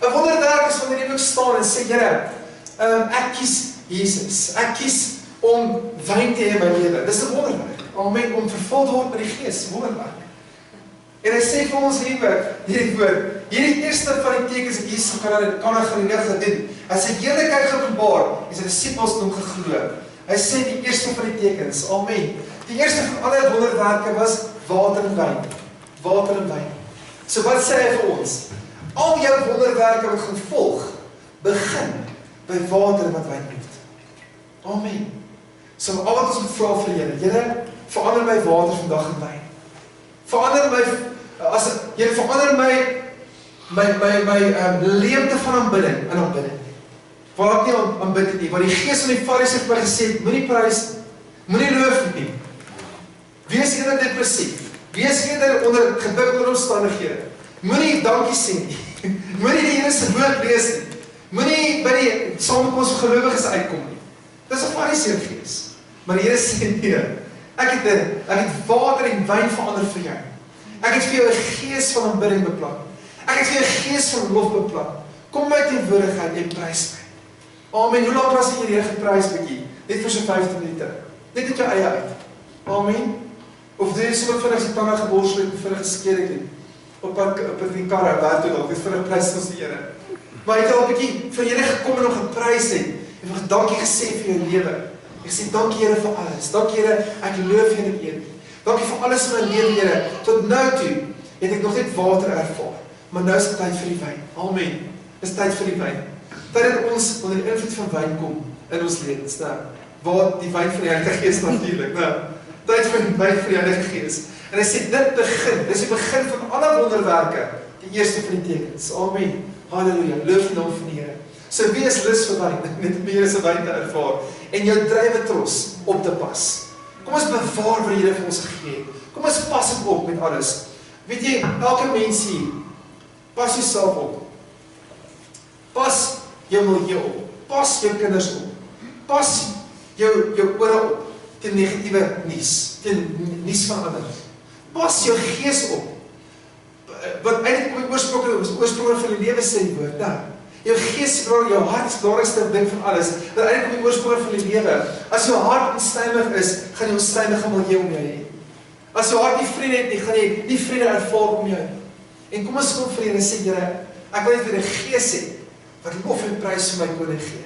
'n Wonderwerk is wanneer jy ook staan en sê, Here, ek kies Jesus. Ek kies om wyn te hê in my lewe. Dis 'n wonderwerk. Amen. Om vervul te word met die Gees. Wonderwerk. En hy sê vir ons hierdie woord, hierdie eerste van die tekens wat Jesus kan Galilea gedoen. Hy sy heerlikheid geopenbaar en sy disippels het hom geglo. Hy sê die eerste van die tekens. Amen. Die eerste van alle wonderwerke was water en wyn. Water en wyn. So wat sê hy vir ons? Al jou wonderwerke wat gaan volg, begin by water wat wyn word. Amen. So al wat ons moet vra vir Here, verander my water vandag in wyn. Verander my, Here, verander my leemte van aanbidding in aanbidding. Waar ek nie aanbid nie, waar die Gees van die Fariseer het my gesê, moenie prys, moenie loof nie. Wees eerder depressief. Wees eerder onder gewikkelde omstandighede. Moenie dankie sê nie. Moenie die Here se woord lees nie. Moenie by die samekoms van gelowiges uitkom nie. Dis 'n Fariseer gees. Maar die Here sê nee. Ek het water en wyn verander vir jou. Ek het vir jou 'n gees van aanbidding beplan. Ek het vir jou 'n gees van lof beplan. Kom my teenwoordigheid en prys my. Amen. Hoe lank was jy die Here geprys bietjie? Net vir so 15 minute. Net uit jou eie uit. Amen. Of doen jy sommer vinnig die tande geborsel en vinnig geskeer het op die karre werk toe dalk, dis vir 'n prys ons die Here. Maar jy het al 'n bietjie vir Here gekom en hom geprys het en vir dankie gesê vir jou lewe. Ek sê dankie Here vir alles. Dankie Here, ek loof U en eer U. Dankie vir alles in my lewe Here. Tot nou toe het ek nog net water ervaar, maar nou is dit tyd vir die wyn. Amen. Dis tyd vir die wyn. Tyd dat ons onder die invloed van wyn kom in ons lewens, nou. Waar die wyn van die Heilige Gees natuurlik, nou. Tyd vir die wyn van die Heilige Gees. En hy sê dit begin, dis die begin van alle wonderwerke, die eerste van die tekens. Amen. Halleluja. Loof die naam van die Here. So wees lus vir wyn, net om die Here se wyn te ervaar en jou druiwetros op te pas. Kom ons bewaar wat die Here vir ons gegee het. Kom ons pas hom op met alles. Weet jy, elke mens hier, pas jouself op. Pas jou milieu op. Pas jou kinders op. Pas jou ore op teen negatiewe nuus, teen nuus van ander. Pas jou gees op. Wat eintlik op die oorsprong van die lewe sê die woord, nou. Jou gees, jou hart is die belangrikste ding van alles. Wat eintlik op die oorsprong van die lewe. As jou hart onstuimig is, gaan jy onstuimige milieu om jou hê. As jou hart nie vrede het nie, gaan jy nie vrede ervaar om jou. En kom ons kom vir Here sê, Here, ek wil net weer 'n gees hê wat lof en prys vir my koning gee.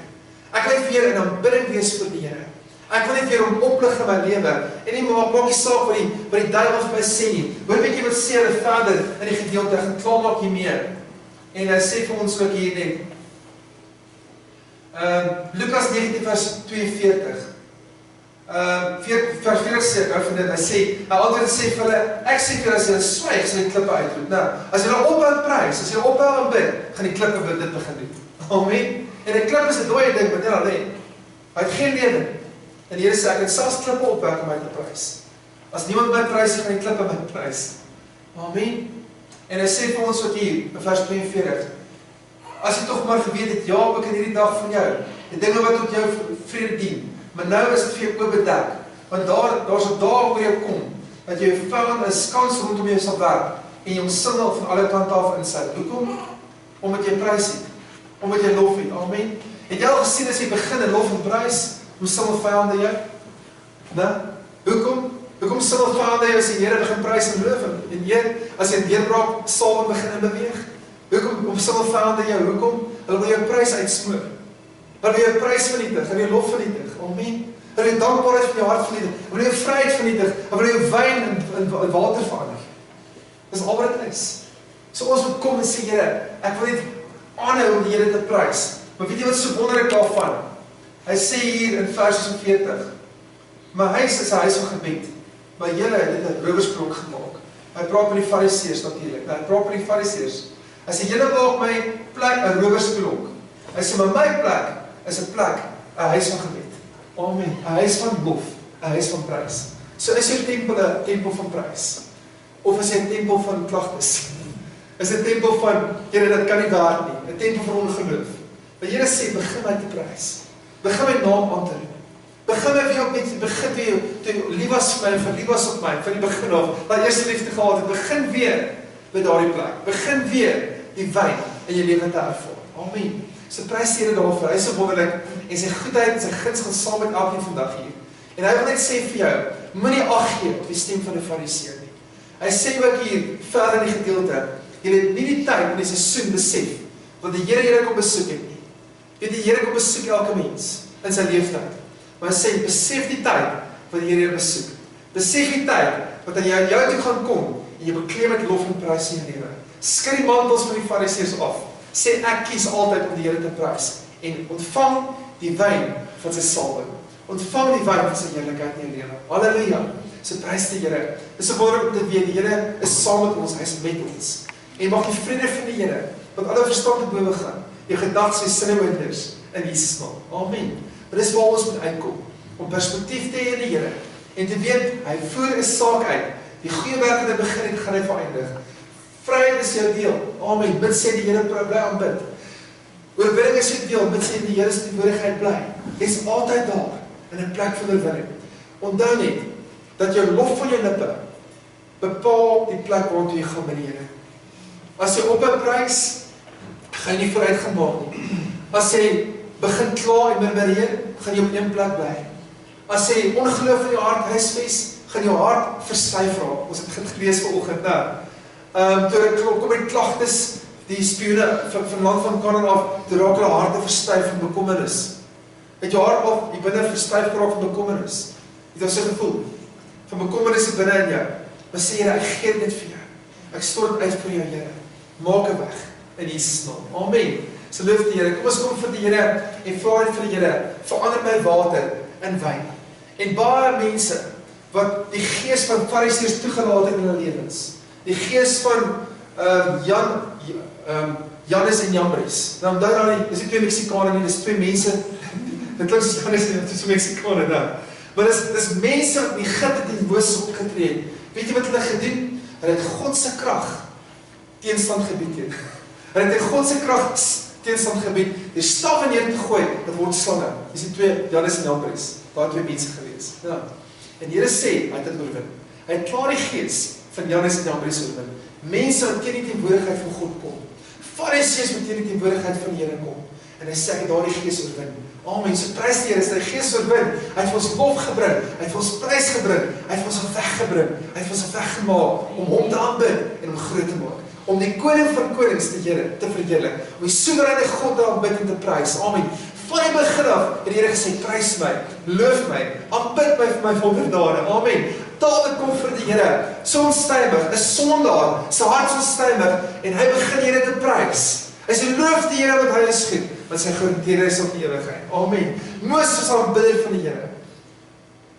Ek wil net weer in aanbidding wees vir die Here. Ek wil net weer om oplig in my lewe. En nie maak nie saak wat die duiwel vir my sê nie. Hoor bietjie wat sê hulle verder in die gedeelte, gaan klaar maak hier meer. En hy sê vir ons ook hier net. Lukas 19 vers 42. Vers 40 sê ek van dit, hy sê, hy altyd sê vir hulle, ek sê vir hulle, as julle swyg, sal die klippe uitroep. Nou, as julle ophou prys, as julle ophou aanbid, gaan die klippe dit begin doen. Amen. En 'n klip is 'n dooie ding, wat net alleen. Hy het geen lewe. En die Here sê, ek het selfs klippe opwek om my te prys. As niemand my prys, gaan die klippe my prys. Amen. En hy sê vir ons ook hier, in vers 42, as jy tog maar geweet het, ja, ek in hierdie dag van jou, die dinge wat tot jou vrede dien, maar nou is dit vir jou oopbedek, want daar's 'n dag waar jy kom, dat jy vyand 'n skans rondom jou sal werp, en jy omsingel van alle kante af insluit. Hoekom? Omdat jy prys het, omdat jy lof het. Amen. Het jy al gesien as jy begin in lof en prys, hoe singel vyande jou? Nee? Hoekom singel vyande jou as die Here begin prys en loof en Here, as jy 'n deurbraak salwing begin in beweeg? Hoekom singel vyande jou? Hoekom? Hulle wil jou prys uitsmoor. Hulle wil jou prys vernietig, hulle wil jou lof vernietig. Amen. Hulle wil jou dankbaarheid van jou hart vernietig. Hulle wil jou vryheid vernietig. Hulle wil jou wyn in water verander. Dis al wat dit is. So ons moet kom en sê, Here, ek wil net aanhou om die Here te prys. Maar weet jy wat so wonderlik daarvan? Hy sê hier in vers 40, my huis is 'n huis van gebed, maar julle het dit 'n rowersplok gemaak. Hy praat met die fariseërs natuurlik. Hy praat met die fariseërs. Hy sê, julle maak my plek 'n rowersplok. Hy sê, maar my plek is 'n plek, 'n huis van gebed. Amen. 'n Huis van lof, 'n huis van prys. So is jou tempel 'n tempel van prys? Of is hy 'n tempel van klagtes? Is 'n tempel van, Here, dit kan nie werk nie, 'n tempel van ongeloof. Maar Here sê, begin my te prys. Begin my naam aan te roep. Begin weer toe lief was vir my en verlief was op my, van die begin af, dat eerste liefde gehad het, begin weer by daardie plek. Begin weer die wyn in jou lewe te ervaar. Amen. So prys die Here daarvoor. Hy is so wonderlik en sy goedheid en sy guns gaan saam met elkeen vandag hier. En hy wil net sê vir jou, moenie ag gee op die stem van die fariseer nie. Hy sê ook hier verder in die gedeelte, jy het nie die tyd in die seisoen besef, want die Here julle kom besoek het nie. Weet die Here kom besoek elke mens in sy leeftyd. Maar hy sê, besef die tyd wat die Here jou besoek. Besef die tyd wat hy jou toe gaan kom en jy bekleed met lof en prys in jou lewe. Skry die mantels van die fariseërs af. Sê ek kies altyd om die Here te prys en ontvang die wyn van sy salwing. Ontvang die wyn van sy heerlikheid in jou lewe. Halleluja. So prys die Here. Dis 'n wonder om te weet, die Here is saam met ons, hy is met ons. En mag die vrede van die Here, wat alle verstand te bowe gaan, jou gedagtes en sinne wonders in Jesus naam. Amen. Maar dis waar ons moet uitkom, om perspektief te hê in die Here, en te weet, hy voer 'n saak uit, die goeie werk wat hy begin het, gaan hy vereindig. Vryheid is jou deel. Amen. Bid sê die Here, bly aanbid. Oorwinning is jou deel, bid sê die Here se teenwoordigheid bly. Jy's altyd daar, in 'n plek van oorwinning. Onthou net, dat jou lof van jou lippe, bepaal die plek waartoe jy gaan met die Here. As jy ophou prys, gaan jy nie vooruit gaan maak nie. As jy begin kla en murmureer, gaan jy op een plek bly. As jy ongeloof in jou hart huisves, gaan jou hart verstyf raak. Ons het dit gelees vanoggend nou. Toe kom die klagtes, die spioene van land van Kanaan af, toe raak hulle harte verstyf van bekommernis. Het jou hart af, jy binne verstyf geraak van bekommernis. Het jy so gevoel? Van bekommernis binne in jou. Maar sê Here, ek gee dit vir jou. Ek stort uit vir jou, Here. Maak 'n weg in Jesus naam. Amen. So loof die Here. Kom ons kom vir die Here en vra net vir die Here, verander my water in wyn. En baie mense wat die gees van fariseërs toegelaat het in hulle lewens. Die gees van Jannes en Jambres. Nou onthou dan nie, dis nie twee Meksikane nie, dis twee mense. Dit klink soos Jannes en dis Meksikane nou. Maar dis mense wat die Egipte teen Moses opgetree het. Weet jy wat hulle gedoen? Hulle het God se krag teenstand gebied teen. Hulle het God se krag teenstand gebied, die staf neer te gooi, dit word slange. Dis die twee, Jannes en Jambres, daar twee mense gewees. Ja. En die Here sê, hy het dit oorwin. Hy het klaar die gees van Jannes en Jambres oorwin. Mense wat teen die teenwoordigheid van God kom. Fariseërs wat teen die teenwoordigheid van die Here kom. En hy sê, ek het daardie gees oorwin. Amen, so prys die Here, is die gees oorwin. Hy het vir ons lof gebring, hy het vir ons prys gebring, hy het vir ons weggebring, hy het vir ons weggemaak, om hom te aanbid en om groot te maak. Om die koning van konings die Here te verheerlik, om die soewereine God te aanbid en te prys. Amen. Van die begin af het die Here gesê, prys my, loof my, aanbid my vir my wonderdade. Amen. Dawid kom vir die Here, so onstuimig, 'n sondaar, sy hart so onstuimig, en hy begin die Here te prys. Hy sê, loof die Here, want hy is goed, want sy goedheid is op die ewigheid. Amen. Moses was aanbidder van die Here.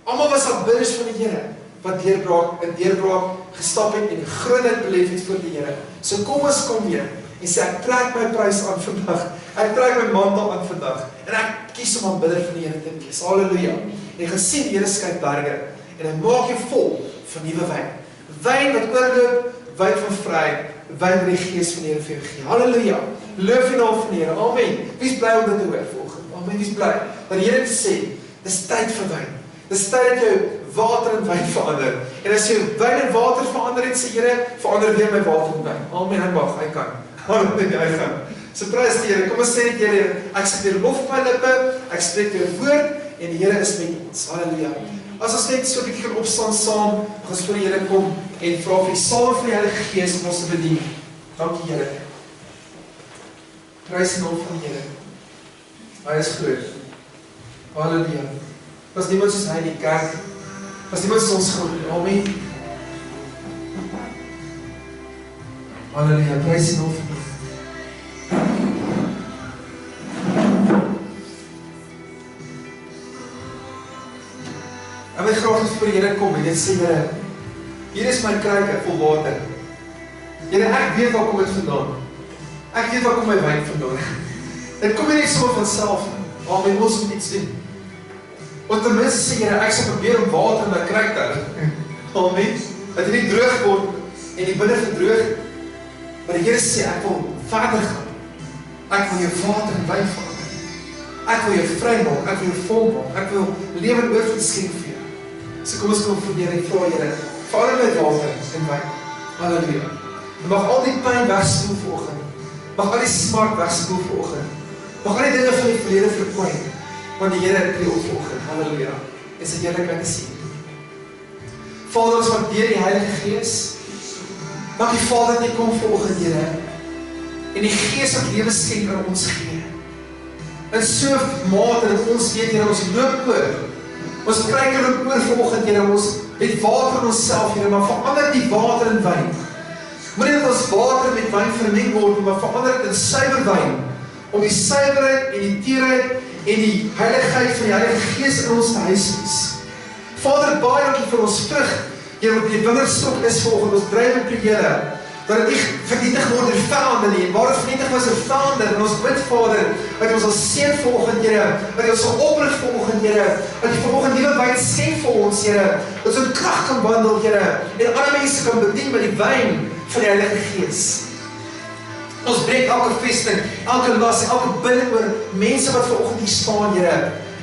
Almal was aanbidders van die Here, wat deurbraak gestap het en grootheid beleef het voor die Here. So kom ons kom weer en sê, ek trek my prys aan vandag, ek trek my mantel aan vandag, en ek kies om aanbidder van die Here te wees. Halleluja. En jy gaan sien, die Here skei berge, en hy maak jou vol van nuwe wyn. Wyn wat oorloop, wyn van vryheid, wyn wat die gees van die Here vir jou gee. Halleluja. Loof die naam van die Here. Amen. Wie is bly om dit te hoor volgende? Amen. Wie is bly dat die Here te sê, dis tyd vir wyn. Dis tyd dat jou water en wyn verander. En as jou wyn en water verander het, sê Here, verander weer my water en wyn. Amen, hy mag, hy kan. Halleluja, hy gaan. So prys die Here, kom ons sê dit Here, ek sê weer lof op my lippe, ek spreek jou woord, en die Here is met ons. Halleluja. As ons net so 'n bietjie kan opstaan saam, gaan ons voor die Here kom, en vra vir die saam van die Heilige Gees om ons te bedien. Dankie Here. Prys die naam van die Here. Hy is groot. Halleluja. Was niemand soos hy in die kerk, was niemand soos ons God. Amen. Halleluja, prys die naam van die Here. En my graag is voor die Here kom en dit sê, Here, hier is my kruik vol water. Here, ek weet waar kom dit vandaan. Ek weet waar kom my wyn vandaan. Dit kom nie net so van self, maar my ons moet iets doen. Want ten minste sê, Here, ek sal probeer om water in my kruik te hou. Amen. Dat dit nie droog word en die binne verdroog. Maar die Here sê, ek wil verder gaan. Ek wil jou water en wyn verander. Ek wil jou vry maak, ek wil jou vol maak, ek wil lewe en oorvloed skenk vir jou. So kom ons kom voor die Here en vra, Here, verander my water en wyn. Halleluja. En mag al die pyn wegspoel vanoggend. Mag al die smart wegspoel vanoggend. Mag al die dinge van die verlede verkwyn. Want die Here tree op vanoggend. Halleluja. En sy heerlikheid te sien. Vader, ons waardeer die Heilige Gees. Mag die Vader net kom vanoggend, Here. En die Gees wat lewe skenk aan ons gee. In so mate dat ons weet, Here, ons loop oor. Ons kry oor vanoggend, Here, ons het water in onsself, Here, maar verander die water in wyn. Moenie dat ons water met wyn vermeng word, maar verander dit in suiwer wyn, om die suiwerheid en die teerheid en die heiligheid van die Heilige Gees in ons te huisves. Vader, baie dankie vir ons vrug, Here, wat die wingerdstok is vanoggend, ons drywe projele, dat het nie vernietig word deur vyande nie, waar het vernietig was deur vyande, en ons bid, Vader, dat ons al seën vanoggend, Here, dat ons al oprig vanoggend, Here, dat jy vanoggend nuwe wyn skenk vir ons, Here, dat ons in krag kan wandel, Here, en ander mense kan bedien met die wyn van die Heilige Gees. Ons breek elke vesting, elke las, elke binding oor mense wat vanoggend hier staan, Here,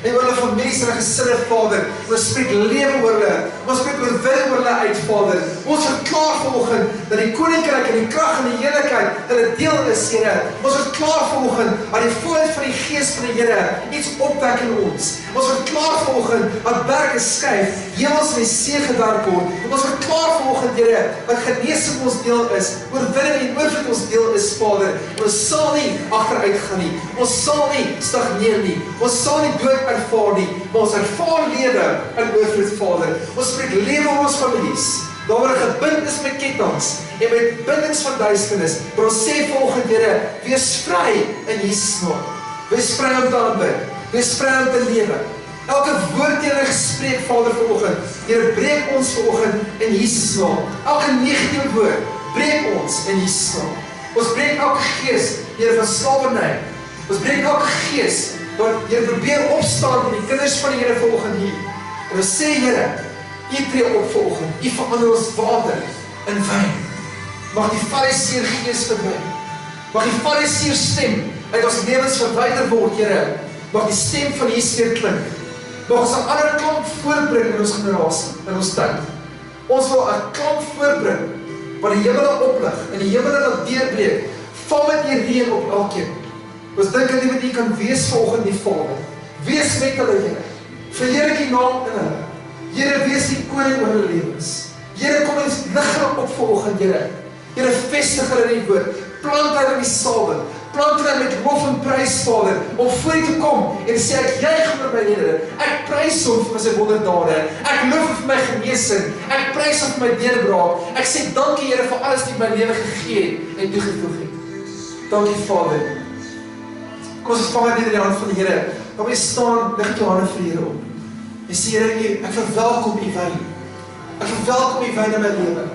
en oor hulle families en gesinne, Vader. Ons spreek lewe oor hulle. Ons spreek oorwinning oor hulle uit, Vader. Ons verklaar vanoggend dat die koninkryk en die krag en die heerlikheid dat dit deel is, Here. Ons verklaar vanoggend dat die voorheid van die Gees van die Here iets opwek in ons. Ons verklaar vanoggend dat berge skuif, hemels en die see gewerk word. Ons verklaar vanoggend, Here, dat genesing ons deel is, oorwinning en oorvloed ons deel is, Vader. Ons sal nie agteruit gaan nie. Ons sal nie stagneer nie. Ons sal nie dood ervaar nie, maar ons ervaar lewe in oorvloed, Vader. Ons spreek lewe oor ons families, daar waar gebind is met kettinge en met bindings van duisternis, maar ons sê volgende, Here, wees vry in Jesus naam. Wees vry om te aanbid, wees vry om te lewe. Elke woord teen hulle gespreek, Vader, vanoggend, Here, breek ons vanoggend in Jesus naam. Elke negatiewe woord, breek ons in Jesus naam. Ons breek elke gees, Here, van slawerny. Ons breek elke gees wat Here probeer opstaan in die kinders van die Here vanoggend hier. En ons sê, Here, U tree op vanoggend. U verander ons water in wyn. Mag die Fariseer gees verby. Mag die Fariseer stem uit ons lewens verwyder word, Here. Mag die stem van Jesus weer klink. Mag ons 'n ander klank voorbring in ons generasie, in ons tyd. Ons wil 'n klank voorbring wat die hemele oplig en die hemele laat deurbreek. Val met die reën op elkeen. Ons dink aan die wat jy kan wees vanoggend die Vader. Wees met hulle, Here. Verheerlik die naam in hulle. Here, wees die koning oor hulle lewens. Here, kom ons lig hulle op vanoggend, Here. Here, vestig hulle in die woord. Plant hulle in die Sabbat. Plant hulle met lof en prys, Vader, om voor U te kom en sê ek juig oor my Here. Ek prys Hom vir sy wonderdade. Ek loof vir my genesing. Ek prys Hom vir my deurbraak. Ek sê dankie, Here, vir alles wat U my lewe gegee het en toegevoeg het. Dankie, Vader. Kom ons vang dit in die hand van die Here. Kom jy staan, lig jou hande vir die Here op. En sê, Here, ek verwelkom U wyn. Ek verwelkom U wyn in my lewe.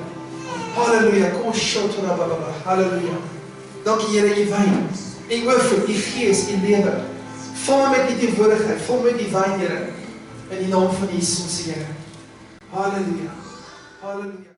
Halleluja. Kom ons shout van Abba. Halleluja. Dankie, Here, U wyn. U oorvloed, U gees, U lewe. Vul met U teenwoordigheid, vul met U wyn, Here. In die naam van Jesus, Here. Halleluja. Halleluja.